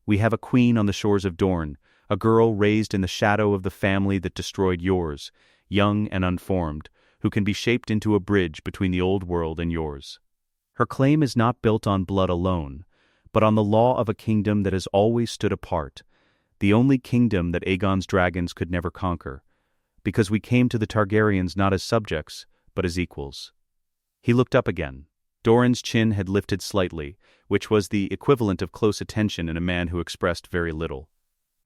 We have a queen on the shores of Dorne, a girl raised in the shadow of the family that destroyed yours, young and unformed, who can be shaped into a bridge between the old world and yours. Her claim is not built on blood alone, but on the law of a kingdom that has always stood apart, the only kingdom that Aegon's dragons could never conquer, because we came to the Targaryens not as subjects, but as equals." He looked up again. Doran's chin had lifted slightly, which was the equivalent of close attention in a man who expressed very little.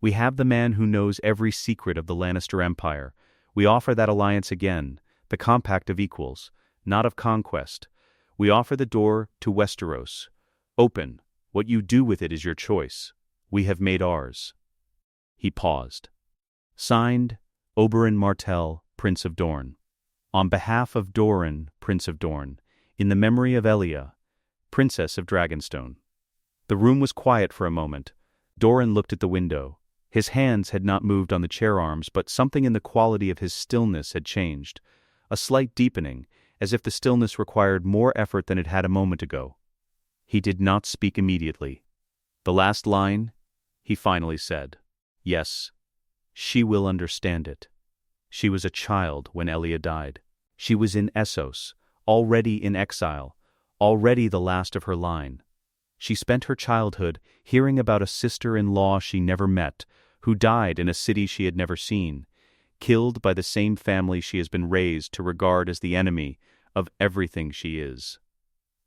"We have the man who knows every secret of the Lannister Empire. We offer that alliance again, the compact of equals, not of conquest. We offer the door to Westeros. Open. What you do with it is your choice. We have made ours." He paused. "Signed, Oberyn Martell, Prince of Dorne. On behalf of Doran, Prince of Dorne, in the memory of Elia, Princess of Dragonstone." The room was quiet for a moment. Doran looked at the window. His hands had not moved on the chair arms, but something in the quality of his stillness had changed. A slight deepening, as if the stillness required more effort than it had a moment ago. He did not speak immediately. "The last line," he finally said. "Yes, she will understand it. She was a child when Elia died. She was in Essos, already in exile, already the last of her line. She spent her childhood hearing about a sister-in-law she never met, who died in a city she had never seen, killed by the same family she has been raised to regard as the enemy of everything she is."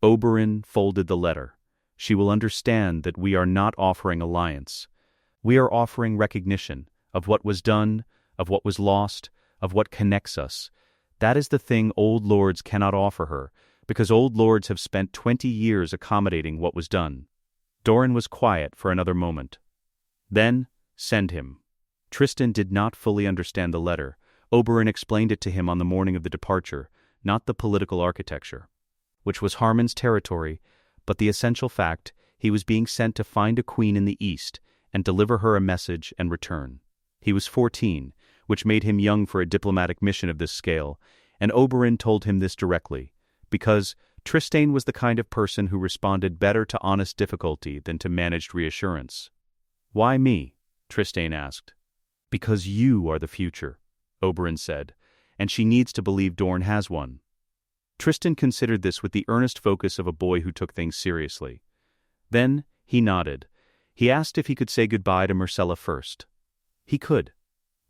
Oberyn folded the letter. "She will understand that we are not offering alliance. We are offering recognition of what was done, of what was lost, of what connects us. That is the thing old lords cannot offer her, because old lords have spent 20 years accommodating what was done." Doran was quiet for another moment. "Then, send him. Tristan did not fully understand the letter. Oberyn explained it to him on the morning of the departure, not the political architecture, which was Harmon's territory, but the essential fact he was being sent to find a queen in the east and deliver her a message and return. He was 14, which made him young for a diplomatic mission of this scale, and Oberyn told him this directly, because Tristan was the kind of person who responded better to honest difficulty than to managed reassurance. "Why me?" Tristan asked. "Because you are the future," Oberyn said, "and she needs to believe Dorne has one." Tristan considered this with the earnest focus of a boy who took things seriously. Then he nodded. He asked if he could say goodbye to Myrcella first. He could.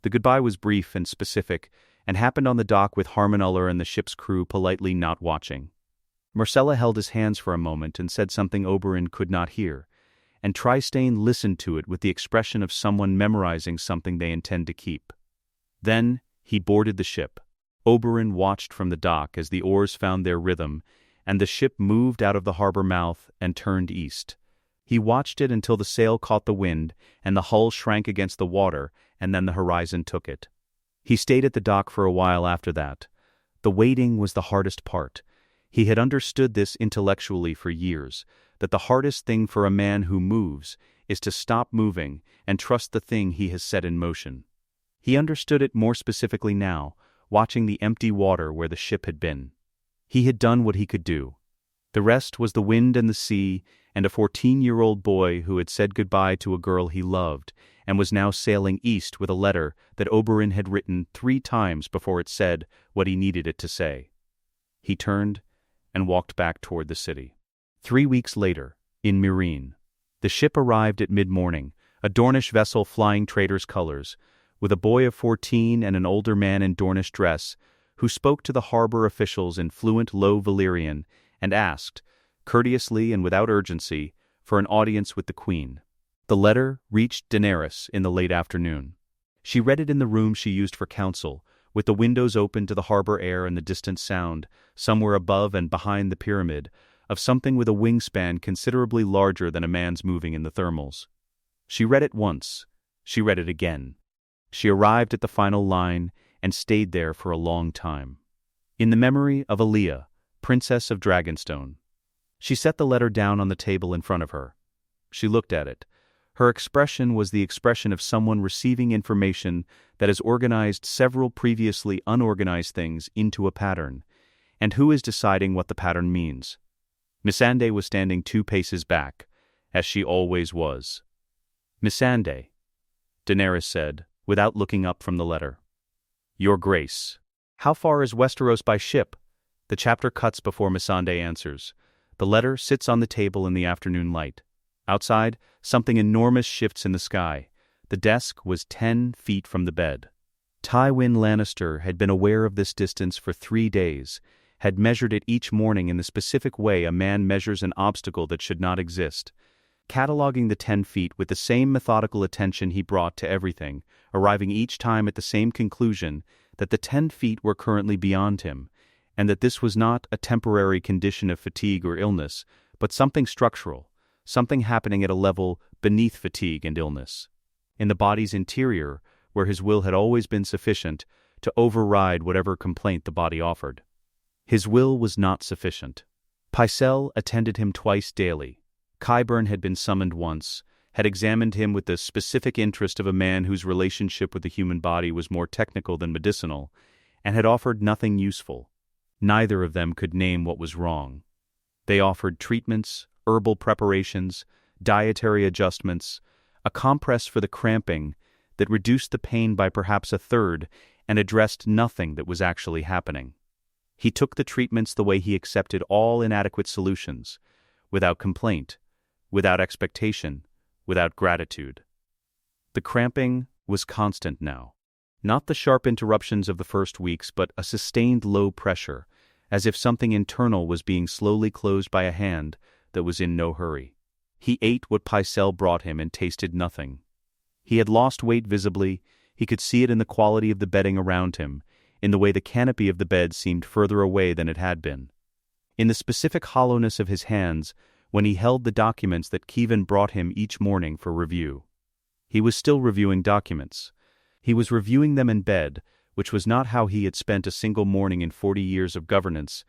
The goodbye was brief and specific, and happened on the dock with Harmon and the ship's crew politely not watching. Myrcella held his hands for a moment and said something Oberyn could not hear, and Tristan listened to it with the expression of someone memorizing something they intend to keep. Then he boarded the ship. Oberyn watched from the dock as the oars found their rhythm, and the ship moved out of the harbor mouth and turned east. He watched it until the sail caught the wind and the hull shrank against the water, and then the horizon took it. He stayed at the dock for a while after that. The waiting was the hardest part. He had understood this intellectually for years, that the hardest thing for a man who moves is to stop moving and trust the thing he has set in motion. He understood it more specifically now, watching the empty water where the ship had been. He had done what he could do. The rest was the wind and the sea, and a 14-year-old boy who had said goodbye to a girl he loved, and was now sailing east with a letter that Oberyn had written 3 times before it said what he needed it to say. He turned and walked back toward the city. 3 weeks later, in Meereen, the ship arrived at mid-morning, a Dornish vessel flying trader's colors, with a boy of 14 and an older man in Dornish dress, who spoke to the harbor officials in fluent low Valyrian and asked, courteously and without urgency, for an audience with the queen. The letter reached Daenerys in the late afternoon. She read it in the room she used for council, with the windows open to the harbor air and the distant sound, somewhere above and behind the pyramid, of something with a wingspan considerably larger than a man's moving in the thermals. She read it once. She read it again. She arrived at the final line and stayed there for a long time. In the memory of Elia, Princess of Dragonstone. She set the letter down on the table in front of her. She looked at it. Her expression was the expression of someone receiving information that has organized several previously unorganized things into a pattern, and who is deciding what the pattern means. Missandei was standing 2 paces back, as she always was. "Missandei," Daenerys said, without looking up from the letter. "Your Grace. How far is Westeros by ship?" The chapter cuts before Missandei answers. The letter sits on the table in the afternoon light. Outside, something enormous shifts in the sky. The desk was 10 feet from the bed. Tywin Lannister had been aware of this distance for 3 days, had measured it each morning in the specific way a man measures an obstacle that should not exist, cataloging the 10 feet with the same methodical attention he brought to everything, arriving each time at the same conclusion that the 10 feet were currently beyond him, and that this was not a temporary condition of fatigue or illness, but something structural, something happening at a level beneath fatigue and illness, in the body's interior, where his will had always been sufficient to override whatever complaint the body offered. His will was not sufficient. Pycelle attended him twice daily. Qyburn had been summoned once, had examined him with the specific interest of a man whose relationship with the human body was more technical than medicinal, and had offered nothing useful. Neither of them could name what was wrong. They offered treatments, herbal preparations, dietary adjustments, a compress for the cramping that reduced the pain by perhaps 1/3 and addressed nothing that was actually happening. He took the treatments the way he accepted all inadequate solutions, without complaint, without expectation, without gratitude. The cramping was constant now. Not the sharp interruptions of the first weeks, but a sustained low pressure, as if something internal was being slowly closed by a hand that was in no hurry. He ate what Pycelle brought him and tasted nothing. He had lost weight visibly. He could see it in the quality of the bedding around him, in the way the canopy of the bed seemed further away than it had been, in the specific hollowness of his hands when he held the documents that Keevan brought him each morning for review. He was still reviewing documents. He was reviewing them in bed, which was not how he had spent a single morning in 40 years of governance,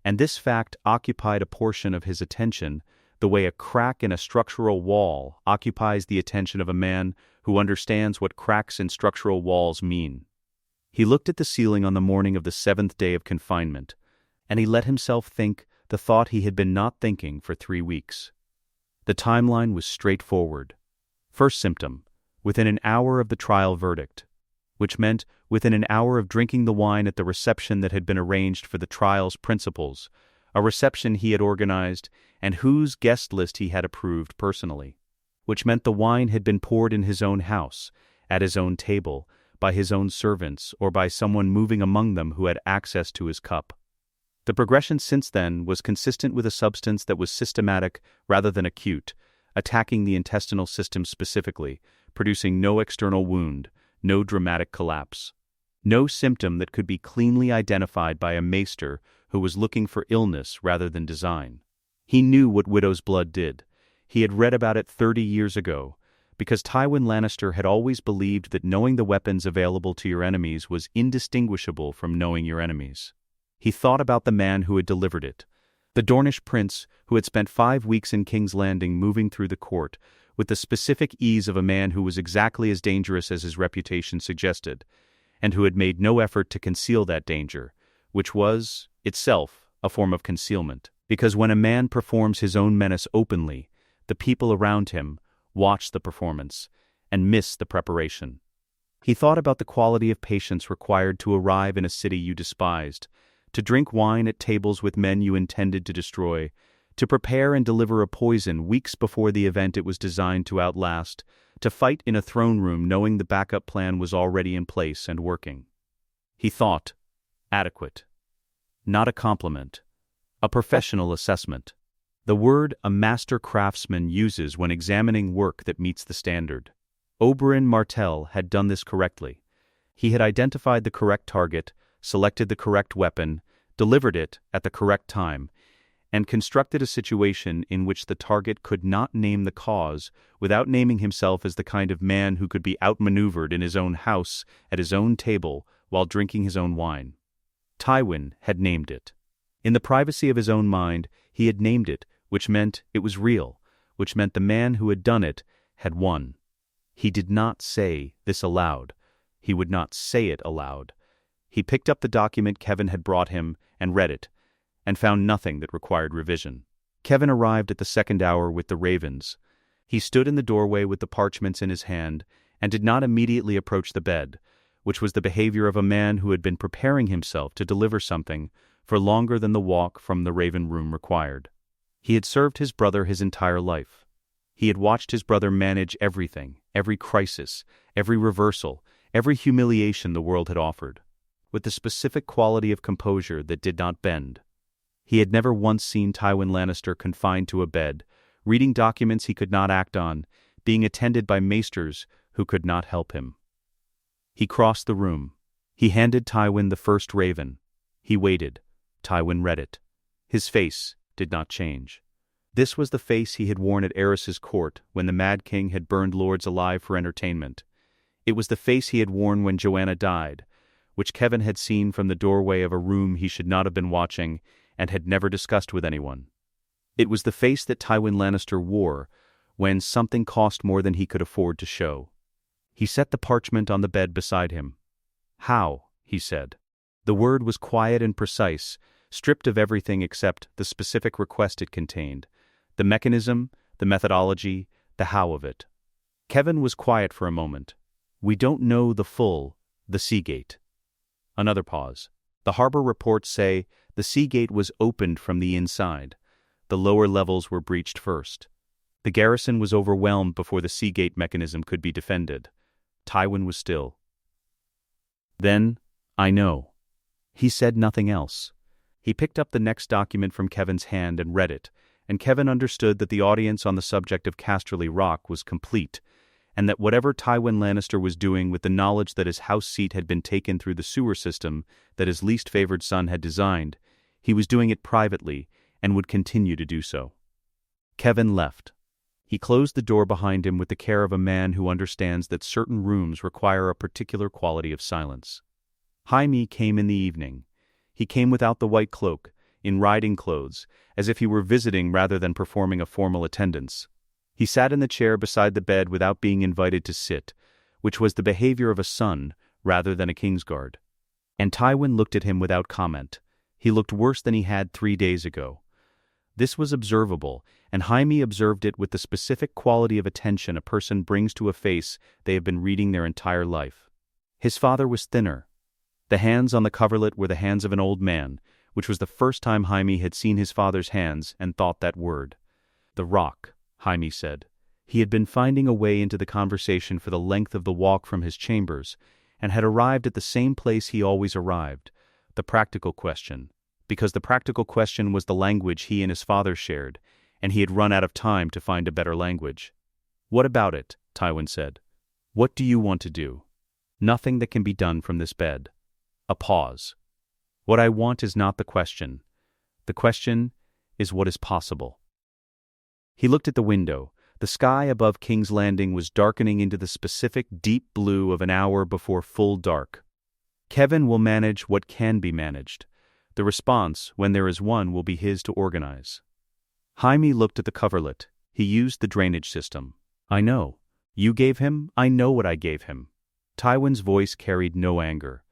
and this fact occupied a portion of his attention, the way a crack in a structural wall occupies the attention of a man who understands what cracks in structural walls mean. He looked at the ceiling on the morning of the 7th day of confinement, and he let himself think the thought he had been not thinking for 3 weeks. The timeline was straightforward. First symptom, within an hour of the trial verdict, which meant within an hour of drinking the wine at the reception that had been arranged for the trial's principals, a reception he had organized and whose guest list he had approved personally, which meant the wine had been poured in his own house, at his own table, by his own servants, or by someone moving among them who had access to his cup. The progression since then was consistent with a substance that was systematic rather than acute, attacking the intestinal system specifically, producing no external wound, no dramatic collapse. No symptom that could be cleanly identified by a maester who was looking for illness rather than design. He knew what widow's blood did. He had read about it 30 years ago, because Tywin Lannister had always believed that knowing the weapons available to your enemies was indistinguishable from knowing your enemies. He thought about the man who had delivered it, the Dornish prince who had spent 5 weeks in King's Landing moving through the court, with the specific ease of a man who was exactly as dangerous as his reputation suggested, and who had made no effort to conceal that danger, which was, itself, a form of concealment. Because when a man performs his own menace openly, the people around him watch the performance and miss the preparation. He thought about the quality of patience required to arrive in a city you despised, to drink wine at tables with men you intended to destroy, to prepare and deliver a poison weeks before the event it was designed to outlast, to fight in a throne room knowing the backup plan was already in place and working. He thought, adequate. Not a compliment. A professional assessment. The word a master craftsman uses when examining work that meets the standard. Oberyn Martell had done this correctly. He had identified the correct target, selected the correct weapon, delivered it at the correct time, and constructed a situation in which the target could not name the cause without naming himself as the kind of man who could be outmaneuvered in his own house at his own table while drinking his own wine. Tywin had named it. In the privacy of his own mind, he had named it, which meant it was real, which meant the man who had done it had won. He did not say this aloud. He would not say it aloud. He picked up the document Kevin had brought him and read it, and found nothing that required revision. Kevin arrived at the second hour with the ravens. He stood in the doorway with the parchments in his hand and did not immediately approach the bed, which was the behavior of a man who had been preparing himself to deliver something for longer than the walk from the Raven Room required. He had served his brother his entire life. He had watched his brother manage everything, every crisis, every reversal, every humiliation the world had offered, with the specific quality of composure that did not bend. He had never once seen Tywin Lannister confined to a bed, reading documents he could not act on, being attended by maesters who could not help him. He crossed the room. He handed Tywin the first raven. He waited. Tywin read it. His face did not change. This was the face he had worn at Aerys's court when the Mad King had burned lords alive for entertainment. It was the face he had worn when Joanna died, which Kevin had seen from the doorway of a room he should not have been watching and had never discussed with anyone. It was the face that Tywin Lannister wore when something cost more than he could afford to show. He set the parchment on the bed beside him. "How?" he said. The word was quiet and precise, stripped of everything except the specific request it contained, the mechanism, the methodology, the how of it. Kevin was quiet for a moment. "We don't know the Sea Gate." Another pause. The harbor reports say the Sea Gate was opened from the inside. The lower levels were breached first. The garrison was overwhelmed before the Sea Gate mechanism could be defended. Tywin was still. "Then, I know." He said nothing else. He picked up the next document from Kevin's hand and read it, and Kevin understood that the audience on the subject of Casterly Rock was complete, and that whatever Tywin Lannister was doing with the knowledge that his house seat had been taken through the sewer system that his least favored son had designed, he was doing it privately and would continue to do so. Kevin left. He closed the door behind him with the care of a man who understands that certain rooms require a particular quality of silence. Jaime came in the evening. He came without the white cloak, in riding clothes, as if he were visiting rather than performing a formal attendance. He sat in the chair beside the bed without being invited to sit, which was the behavior of a son rather than a Kingsguard. And Tywin looked at him without comment. He looked worse than he had 3 days ago. This was observable, and Jaime observed it with the specific quality of attention a person brings to a face they have been reading their entire life. His father was thinner. The hands on the coverlet were the hands of an old man, which was the first time Jaime had seen his father's hands and thought that word. "The Rock," Jaime said. He had been finding a way into the conversation for the length of the walk from his chambers, and had arrived at the same place he always arrived, the practical question, because the practical question was the language he and his father shared, and he had run out of time to find a better language. "What about it?" Tywin said. "What do you want to do?" "Nothing that can be done from this bed." A pause. "What I want is not the question. The question is what is possible." He looked at the window. The sky above King's Landing was darkening into the specific deep blue of an hour before full dark. Kevin will manage what can be managed. The response, when there is one, will be his to organize. Jaime looked at the coverlet. He used the drainage system. "I know. You gave him, I know what I gave him." Tywin's voice carried no anger.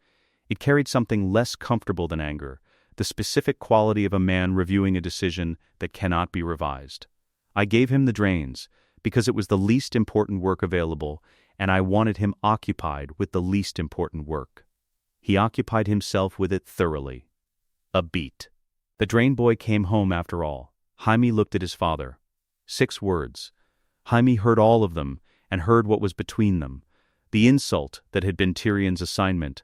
It carried something less comfortable than anger, the specific quality of a man reviewing a decision that cannot be revised. "I gave him the drains, because it was the least important work available, and I wanted him occupied with the least important work. He occupied himself with it thoroughly." A beat. The drain boy came home after all. Jaime looked at his father. 6 words. Jaime heard all of them, and heard what was between them. The insult that had been Tyrion's assignment.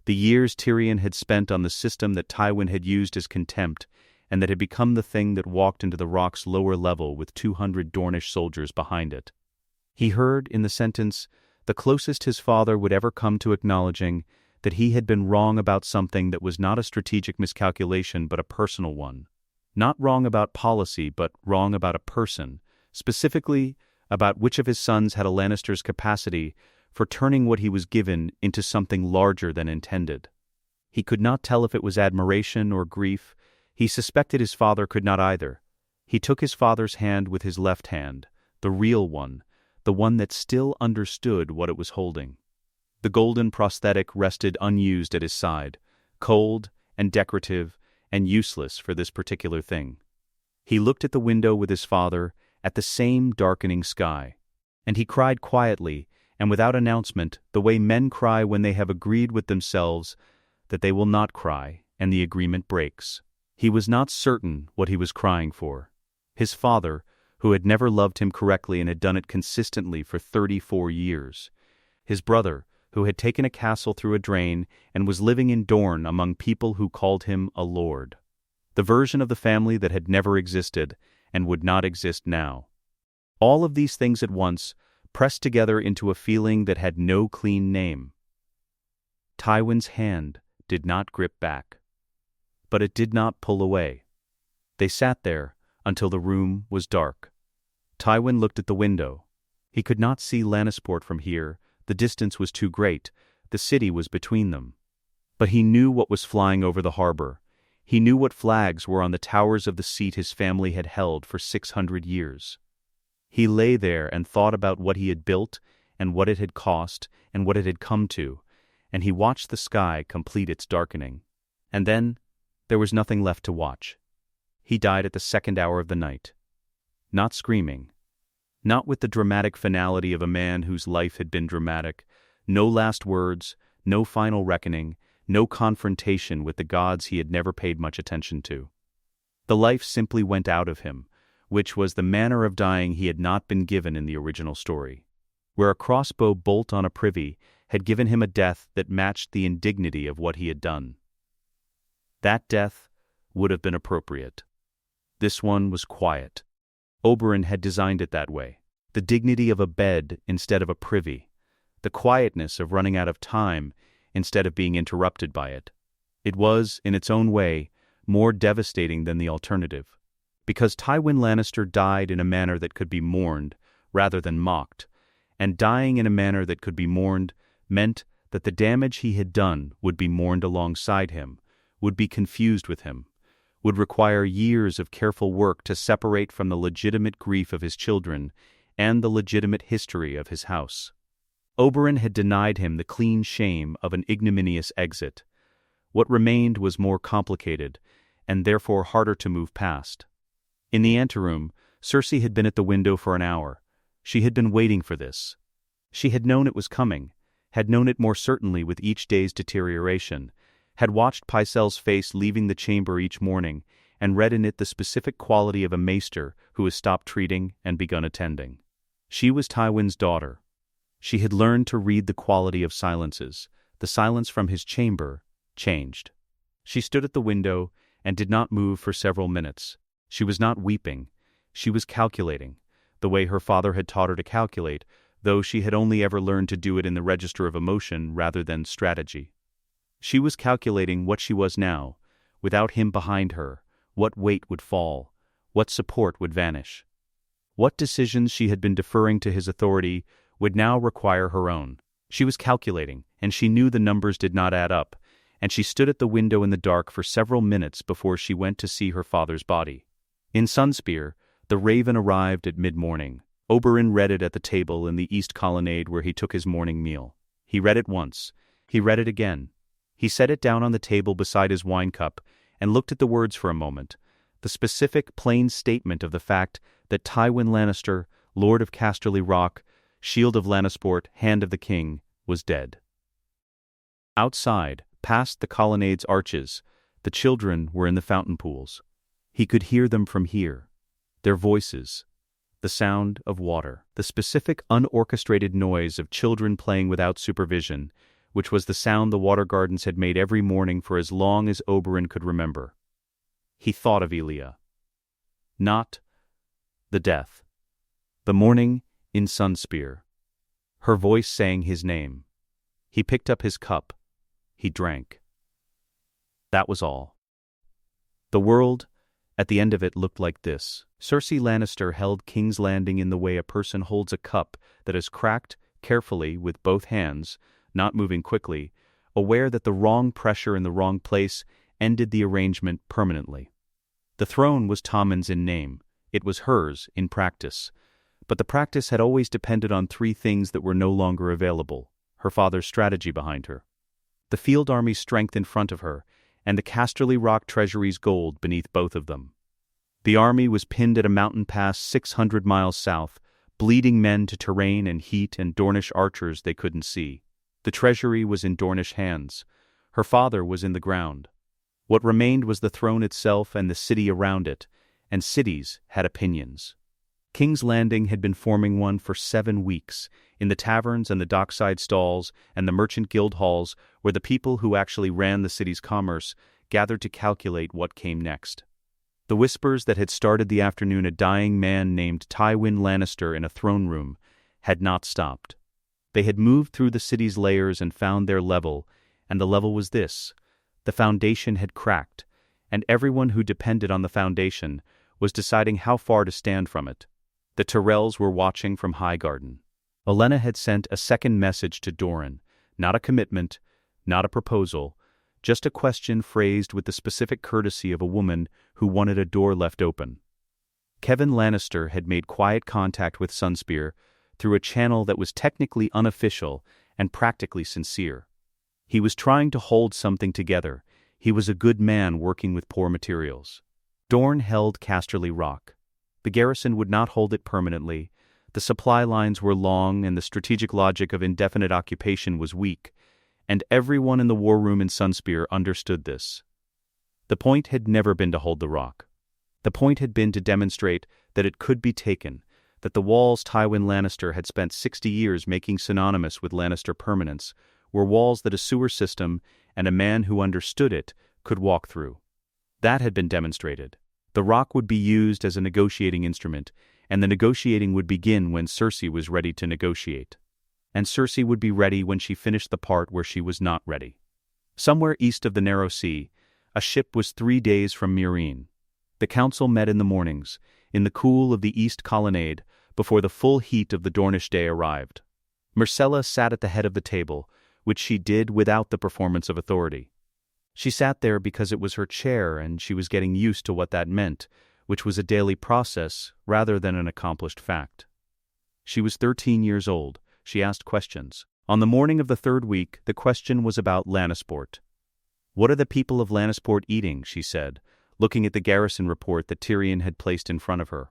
The years Tyrion had spent on the system that Tywin had used as contempt, and that had become the thing that walked into the Rock's lower level with 200 Dornish soldiers behind it. He heard, in the sentence, the closest his father would ever come to acknowledging that he had been wrong about something that was not a strategic miscalculation but a personal one. Not wrong about policy, but wrong about a person, specifically about which of his sons had a Lannister's capacity for turning what he was given into something larger than intended. He could not tell if it was admiration or grief. He suspected his father could not either. He took his father's hand with his left hand, the real one, the one that still understood what it was holding. The golden prosthetic rested unused at his side, cold and decorative and useless for this particular thing. He looked at the window with his father, at the same darkening sky, and he cried quietly and without announcement, the way men cry when they have agreed with themselves that they will not cry, and the agreement breaks. He was not certain what he was crying for. His father, who had never loved him correctly and had done it consistently for 34 years. His brother, who had taken a castle through a drain and was living in Dorne among people who called him a lord. The version of the family that had never existed and would not exist now. All of these things at once, pressed together into a feeling that had no clean name. Tywin's hand did not grip back. But it did not pull away. They sat there until the room was dark. Tywin looked at the window. He could not see Lannisport from here. The distance was too great. The city was between them. But he knew what was flying over the harbor. He knew what flags were on the towers of the seat his family had held for 600 years. He lay there and thought about what he had built and what it had cost and what it had come to, and he watched the sky complete its darkening. And then there was nothing left to watch. He died at the 2nd hour of the night. Not screaming. Not with the dramatic finality of a man whose life had been dramatic. No last words, no final reckoning, no confrontation with the gods he had never paid much attention to. The life simply went out of him, which was the manner of dying he had not been given in the original story, where a crossbow bolt on a privy had given him a death that matched the indignity of what he had done. That death would have been appropriate. This one was quiet. Oberyn had designed it that way. The dignity of a bed instead of a privy. The quietness of running out of time instead of being interrupted by it. It was, in its own way, more devastating than the alternative. Because Tywin Lannister died in a manner that could be mourned, rather than mocked, and dying in a manner that could be mourned meant that the damage he had done would be mourned alongside him, would be confused with him, would require years of careful work to separate from the legitimate grief of his children and the legitimate history of his house. Oberyn had denied him the clean shame of an ignominious exit. What remained was more complicated, and therefore harder to move past. In the anteroom, Cersei had been at the window for an hour. She had been waiting for this. She had known it was coming, had known it more certainly with each day's deterioration, had watched Pycelle's face leaving the chamber each morning, and read in it the specific quality of a maester who has stopped treating and begun attending. She was Tywin's daughter. She had learned to read the quality of silences. The silence from his chamber changed. She stood at the window and did not move for several minutes. She was not weeping. She was calculating, the way her father had taught her to calculate, though she had only ever learned to do it in the register of emotion rather than strategy. She was calculating what she was now, without him behind her, what weight would fall, what support would vanish. What decisions she had been deferring to his authority would now require her own. She was calculating, and she knew the numbers did not add up, and she stood at the window in the dark for several minutes before she went to see her father's body. In Sunspear, the Raven arrived at mid-morning. Oberyn read it at the table in the east colonnade where he took his morning meal. He read it once. He read it again. He set it down on the table beside his wine cup and looked at the words for a moment, the specific, plain statement of the fact that Tywin Lannister, Lord of Casterly Rock, Shield of Lannisport, Hand of the King, was dead. Outside, past the colonnade's arches, the children were in the fountain pools. He could hear them from here, their voices, the sound of water, the specific unorchestrated noise of children playing without supervision, which was the sound the water gardens had made every morning for as long as Oberyn could remember. He thought of Elia. Not the death. The morning in Sunspear. Her voice sang his name. He picked up his cup. He drank. That was all. The world, at the end of it, looked like this. Cersei Lannister held King's Landing in the way a person holds a cup that is cracked carefully with both hands, not moving quickly, aware that the wrong pressure in the wrong place ended the arrangement permanently. The throne was Tommen's in name. It was hers in practice. But the practice had always depended on three things that were no longer available: her father's strategy behind her, the field army's strength in front of her, and the Casterly Rock treasury's gold beneath both of them. The army was pinned at a mountain pass 600 miles south, bleeding men to terrain and heat and Dornish archers they couldn't see. The treasury was in Dornish hands. Her father was in the ground. What remained was the throne itself and the city around it, and cities had opinions. King's Landing had been forming one for 7 weeks, in the taverns and the dockside stalls and the merchant guild halls where the people who actually ran the city's commerce gathered to calculate what came next. The whispers that had started the afternoon a dying man named Tywin Lannister in a throne room had not stopped. They had moved through the city's layers and found their level, and the level was this. The foundation had cracked, and everyone who depended on the foundation was deciding how far to stand from it. The Tyrells were watching from Highgarden. Olenna had sent a second message to Doran, not a commitment, not a proposal, just a question phrased with the specific courtesy of a woman who wanted a door left open. Kevan Lannister had made quiet contact with Sunspear through a channel that was technically unofficial and practically sincere. He was trying to hold something together. He was a good man working with poor materials. Dorne held Casterly Rock. The garrison would not hold it permanently. The supply lines were long and the strategic logic of indefinite occupation was weak, and everyone in the war room in Sunspear understood this. The point had never been to hold the rock. The point had been to demonstrate that it could be taken, that the walls Tywin Lannister had spent 60 years making synonymous with Lannister permanence were walls that a sewer system and a man who understood it could walk through. That had been demonstrated. The rock would be used as a negotiating instrument, and the negotiating would begin when Cersei was ready to negotiate. And Cersei would be ready when she finished the part where she was not ready. Somewhere east of the Narrow Sea, a ship was 3 days from Meereen. The council met in the mornings, in the cool of the east colonnade, before the full heat of the Dornish day arrived. Myrcella sat at the head of the table, which she did without the performance of authority. She sat there because it was her chair and she was getting used to what that meant, which was a daily process rather than an accomplished fact. She was 13 years old. She asked questions. On the morning of the third week, the question was about Lannisport. "What are the people of Lannisport eating?" she said, looking at the garrison report that Tyrion had placed in front of her.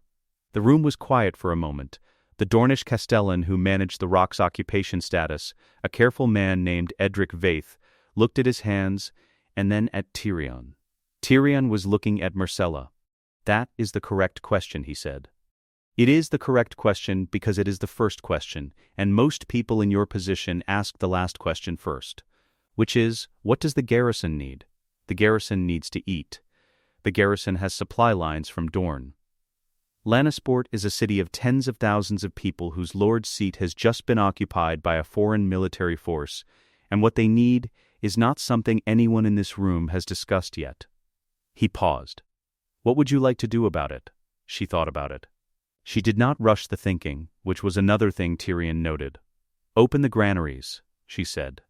The room was quiet for a moment. The Dornish castellan who managed the Rock's occupation status, a careful man named Edric Vaith, looked at his hands and then at Tyrion. Tyrion was looking at Myrcella. "That is the correct question," he said. "It is the correct question because it is the first question, and most people in your position ask the last question first, which is, what does the garrison need? The garrison needs to eat. The garrison has supply lines from Dorne. Lannisport is a city of tens of thousands of people whose lord's seat has just been occupied by a foreign military force, and what they need is not something anyone in this room has discussed yet." He paused. "What would you like to do about it?" She thought about it. She did not rush the thinking, which was another thing Tyrion noted. "Open the granaries," she said.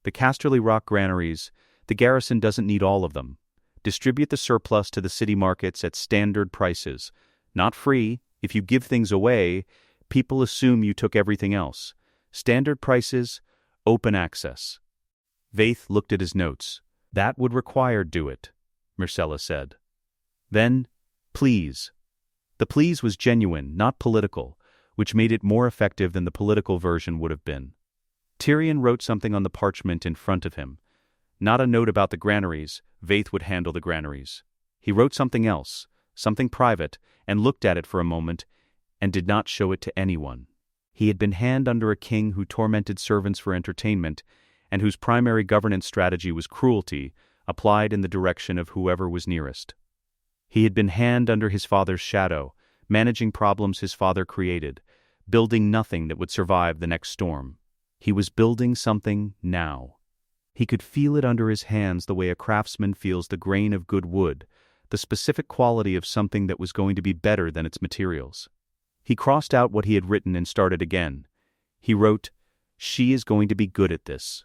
"The Casterly Rock granaries, the garrison doesn't need all of them. Distribute the surplus to the city markets at standard prices. Not free. If you give things away, people assume you took everything else. Standard prices, open access." Vaith looked at his notes. "That would require do it," Myrcella said. Then, "Please." The please was genuine, not political, which made it more effective than the political version would have been. Tyrion wrote something on the parchment in front of him. Not a note about the granaries. Vaith would handle the granaries. He wrote something else, something private, and looked at it for a moment, and did not show it to anyone. He had been hand under a king who tormented servants for entertainment, and whose primary governance strategy was cruelty, applied in the direction of whoever was nearest. He had been hand under his father's shadow, managing problems his father created, building nothing that would survive the next storm. He was building something now. He could feel it under his hands the way a craftsman feels the grain of good wood, the specific quality of something that was going to be better than its materials. He crossed out what he had written and started again. He wrote, "She is going to be good at this."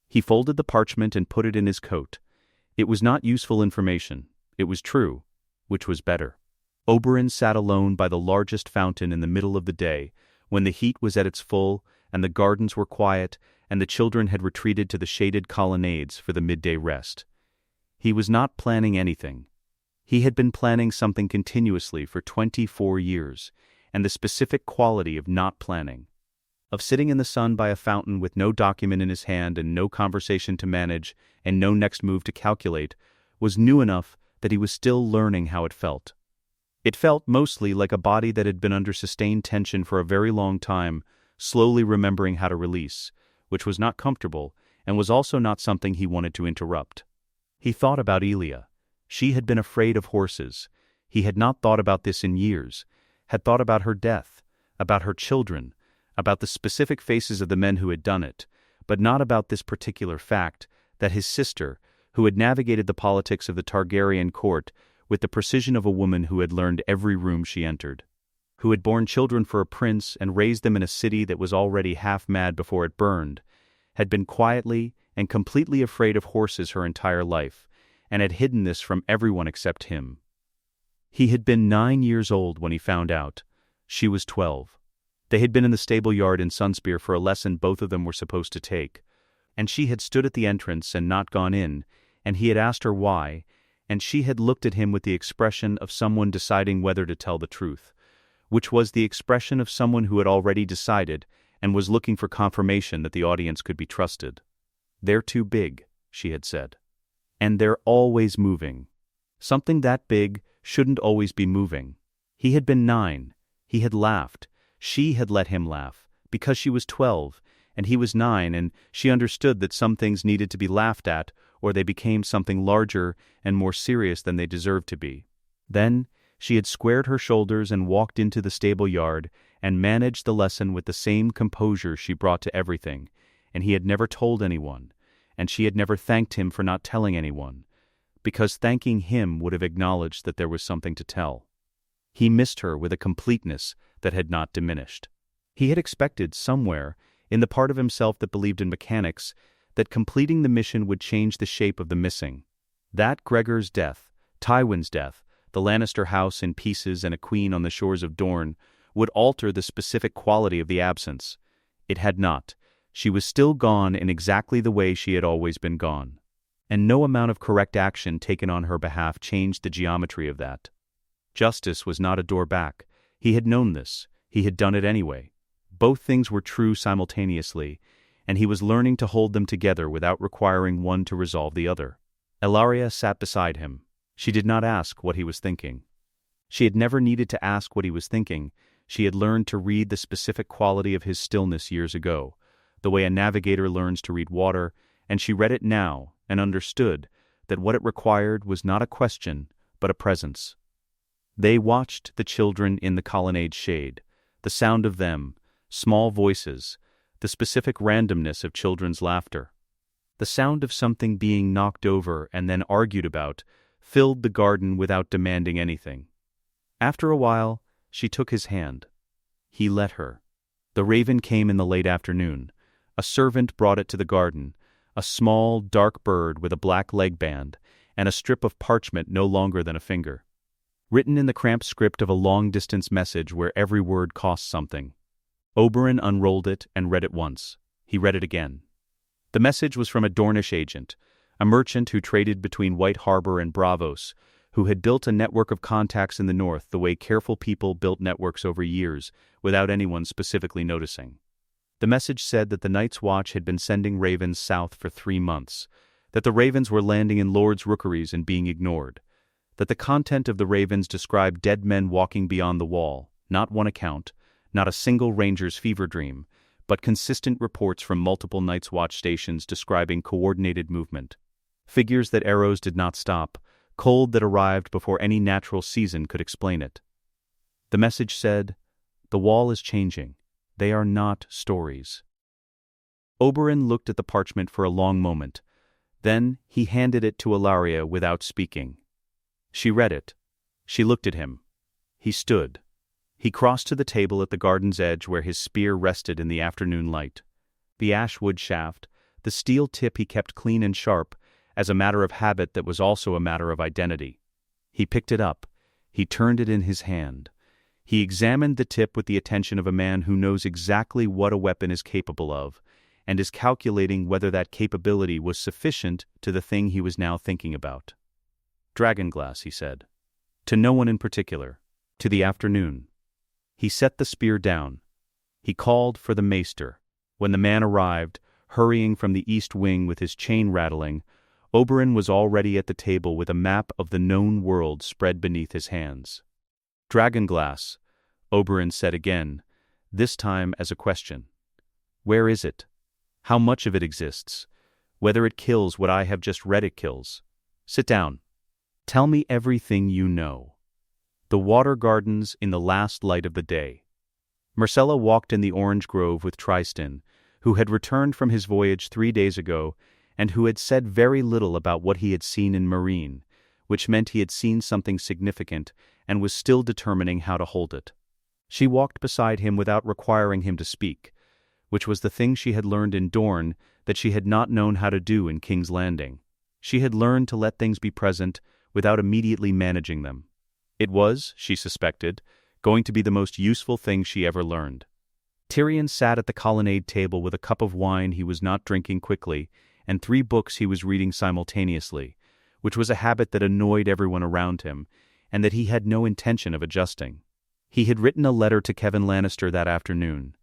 He folded the parchment and put it in his coat. It was not useful information. It was true, which was better. Oberyn sat alone by the largest fountain in the middle of the day, when the heat was at its full, and the gardens were quiet, and the children had retreated to the shaded colonnades for the midday rest. He was not planning anything. He had been planning something continuously for 24 years, and the specific quality of not planning, of sitting in the sun by a fountain with no document in his hand and no conversation to manage and no next move to calculate, was new enough that he was still learning how it felt. It felt mostly like a body that had been under sustained tension for a very long time, slowly remembering how to release, which was not comfortable and was also not something he wanted to interrupt. He thought about Elia. She had been afraid of horses. He had not thought about this in years, had thought about her death, about her children, about the specific faces of the men who had done it, but not about this particular fact that his sister, who had navigated the politics of the Targaryen court with the precision of a woman who had learned every room she entered, who had borne children for a prince and raised them in a city that was already half mad before it burned, had been quietly and completely afraid of horses her entire life, and had hidden this from everyone except him. He had been 9 years old when he found out. She was 12. They had been in the stable yard in Sunspear for a lesson both of them were supposed to take, and she had stood at the entrance and not gone in, and he had asked her why, and she had looked at him with the expression of someone deciding whether to tell the truth, which was the expression of someone who had already decided and was looking for confirmation that the audience could be trusted. "They're too big," she had said. "And they're always moving. Something that big shouldn't always be moving." He had been 9. He had laughed. She had let him laugh, because she was 12, and he was 9, and she understood that some things needed to be laughed at, or they became something larger and more serious than they deserved to be. Then she had squared her shoulders and walked into the stable yard and managed the lesson with the same composure she brought to everything, and he had never told anyone, and she had never thanked him for not telling anyone, because thanking him would have acknowledged that there was something to tell. He missed her with a completeness that had not diminished. He had expected somewhere, in the part of himself that believed in mechanics, that completing the mission would change the shape of the missing. That Gregor's death, Tywin's death, the Lannister house in pieces and a queen on the shores of Dorne, would alter the specific quality of the absence. It had not. She was still gone in exactly the way she had always been gone. And no amount of correct action taken on her behalf changed the geometry of that. Justice was not a door back. He had known this. He had done it anyway. Both things were true simultaneously, and he was learning to hold them together without requiring one to resolve the other. Ellaria sat beside him. She did not ask what he was thinking. She had never needed to ask what he was thinking. She had learned to read the specific quality of his stillness years ago, the way a navigator learns to read water, and she read it now and understood that what it required was not a question, but a presence. They watched the children in the colonnade shade, the sound of them, small voices, the specific randomness of children's laughter. The sound of something being knocked over and then argued about filled the garden without demanding anything. After a while, she took his hand. He let her. The raven came in the late afternoon. A servant brought it to the garden, a small, dark bird with a black leg band and a strip of parchment no longer than a finger. Written in the cramped script of a long-distance message where every word cost something. Oberyn unrolled it and read it once. He read it again. The message was from a Dornish agent, a merchant who traded between White Harbor and Braavos, who had built a network of contacts in the north the way careful people built networks over years without anyone specifically noticing. The message said that the Night's Watch had been sending ravens south for 3 months, that the ravens were landing in lords' rookeries and being ignored, that the content of the ravens described dead men walking beyond the wall, not one account, not a single ranger's fever dream, but consistent reports from multiple Night's Watch stations describing coordinated movement. Figures that arrows did not stop, cold that arrived before any natural season could explain it. The message said, "The wall is changing. They are not stories." Oberyn looked at the parchment for a long moment. Then he handed it to Ellaria without speaking. She read it. She looked at him. He stood. He crossed to the table at the garden's edge where his spear rested in the afternoon light. The ash wood shaft, the steel tip he kept clean and sharp, as a matter of habit that was also a matter of identity. He picked it up. He turned it in his hand. He examined the tip with the attention of a man who knows exactly what a weapon is capable of, and is calculating whether that capability was sufficient to the thing he was now thinking about. "Dragonglass," he said. To no one in particular. To the afternoon. He set the spear down. He called for the maester. When the man arrived, hurrying from the east wing with his chain rattling, Oberyn was already at the table with a map of the known world spread beneath his hands. "Dragonglass," Oberyn said again, this time as a question. "Where is it? How much of it exists? Whether it kills what I have just read it kills? Sit down. Tell me everything you know." The water gardens in the last light of the day. Myrcella walked in the orange grove with Tristan, who had returned from his voyage 3 days ago and who had said very little about what he had seen in Meereen, which meant he had seen something significant and was still determining how to hold it. She walked beside him without requiring him to speak, which was the thing she had learned in Dorne that she had not known how to do in King's Landing. She had learned to let things be present without immediately managing them. It was, she suspected, going to be the most useful thing she ever learned. Tyrion sat at the colonnade table with a cup of wine he was not drinking quickly and 3 books he was reading simultaneously, which was a habit that annoyed everyone around him and that he had no intention of adjusting. He had written a letter to Kevin Lannister that afternoon,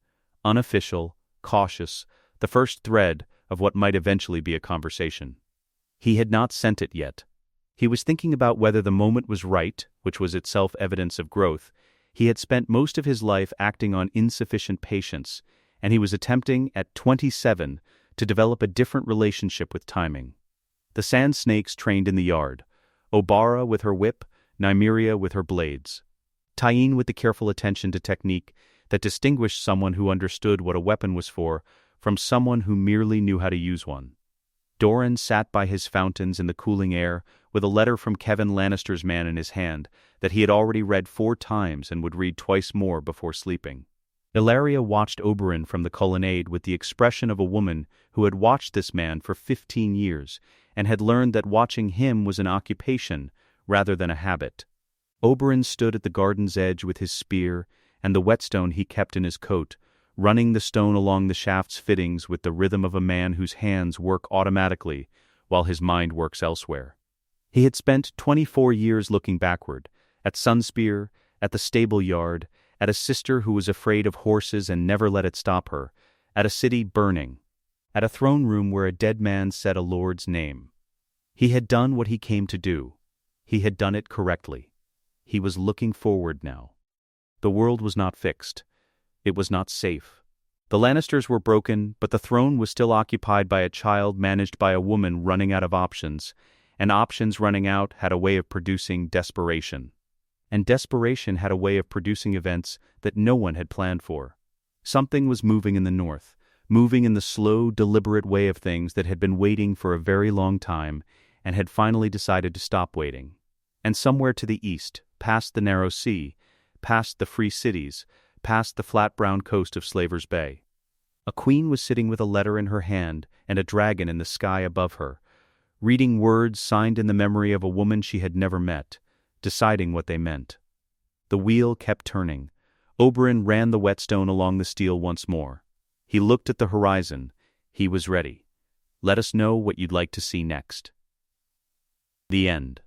unofficial, cautious, the first thread of what might eventually be a conversation. He had not sent it yet. He was thinking about whether the moment was right, which was itself evidence of growth. He had spent most of his life acting on insufficient patience, and he was attempting, at 27, to develop a different relationship with timing. The sand snakes trained in the yard, Obara with her whip, Nymeria with her blades. Tyene with the careful attention to technique that distinguished someone who understood what a weapon was for from someone who merely knew how to use one. Doran sat by his fountains in the cooling air with a letter from Kevin Lannister's man in his hand that he had already read 4 times and would read twice more before sleeping. Elia watched Oberyn from the colonnade with the expression of a woman who had watched this man for 15 years and had learned that watching him was an occupation rather than a habit. Oberyn stood at the garden's edge with his spear and the whetstone he kept in his coat, running the stone along the shaft's fittings with the rhythm of a man whose hands work automatically while his mind works elsewhere. He had spent 24 years looking backward, at Sunspear, at the stable yard, at a sister who was afraid of horses and never let it stop her, at a city burning, at a throne room where a dead man said a lord's name. He had done what he came to do. He had done it correctly. He was looking forward now. The world was not fixed. It was not safe. The Lannisters were broken, but the throne was still occupied by a child managed by a woman running out of options, and options running out had a way of producing desperation. And desperation had a way of producing events that no one had planned for. Something was moving in the north, moving in the slow, deliberate way of things that had been waiting for a very long time and had finally decided to stop waiting. And somewhere to the east, past the narrow sea, past the free cities, past the flat brown coast of Slaver's Bay, a queen was sitting with a letter in her hand and a dragon in the sky above her, reading words signed in the memory of a woman she had never met, deciding what they meant. The wheel kept turning. Oberyn ran the whetstone along the steel once more. He looked at the horizon. He was ready. Let us know what you'd like to see next. The end.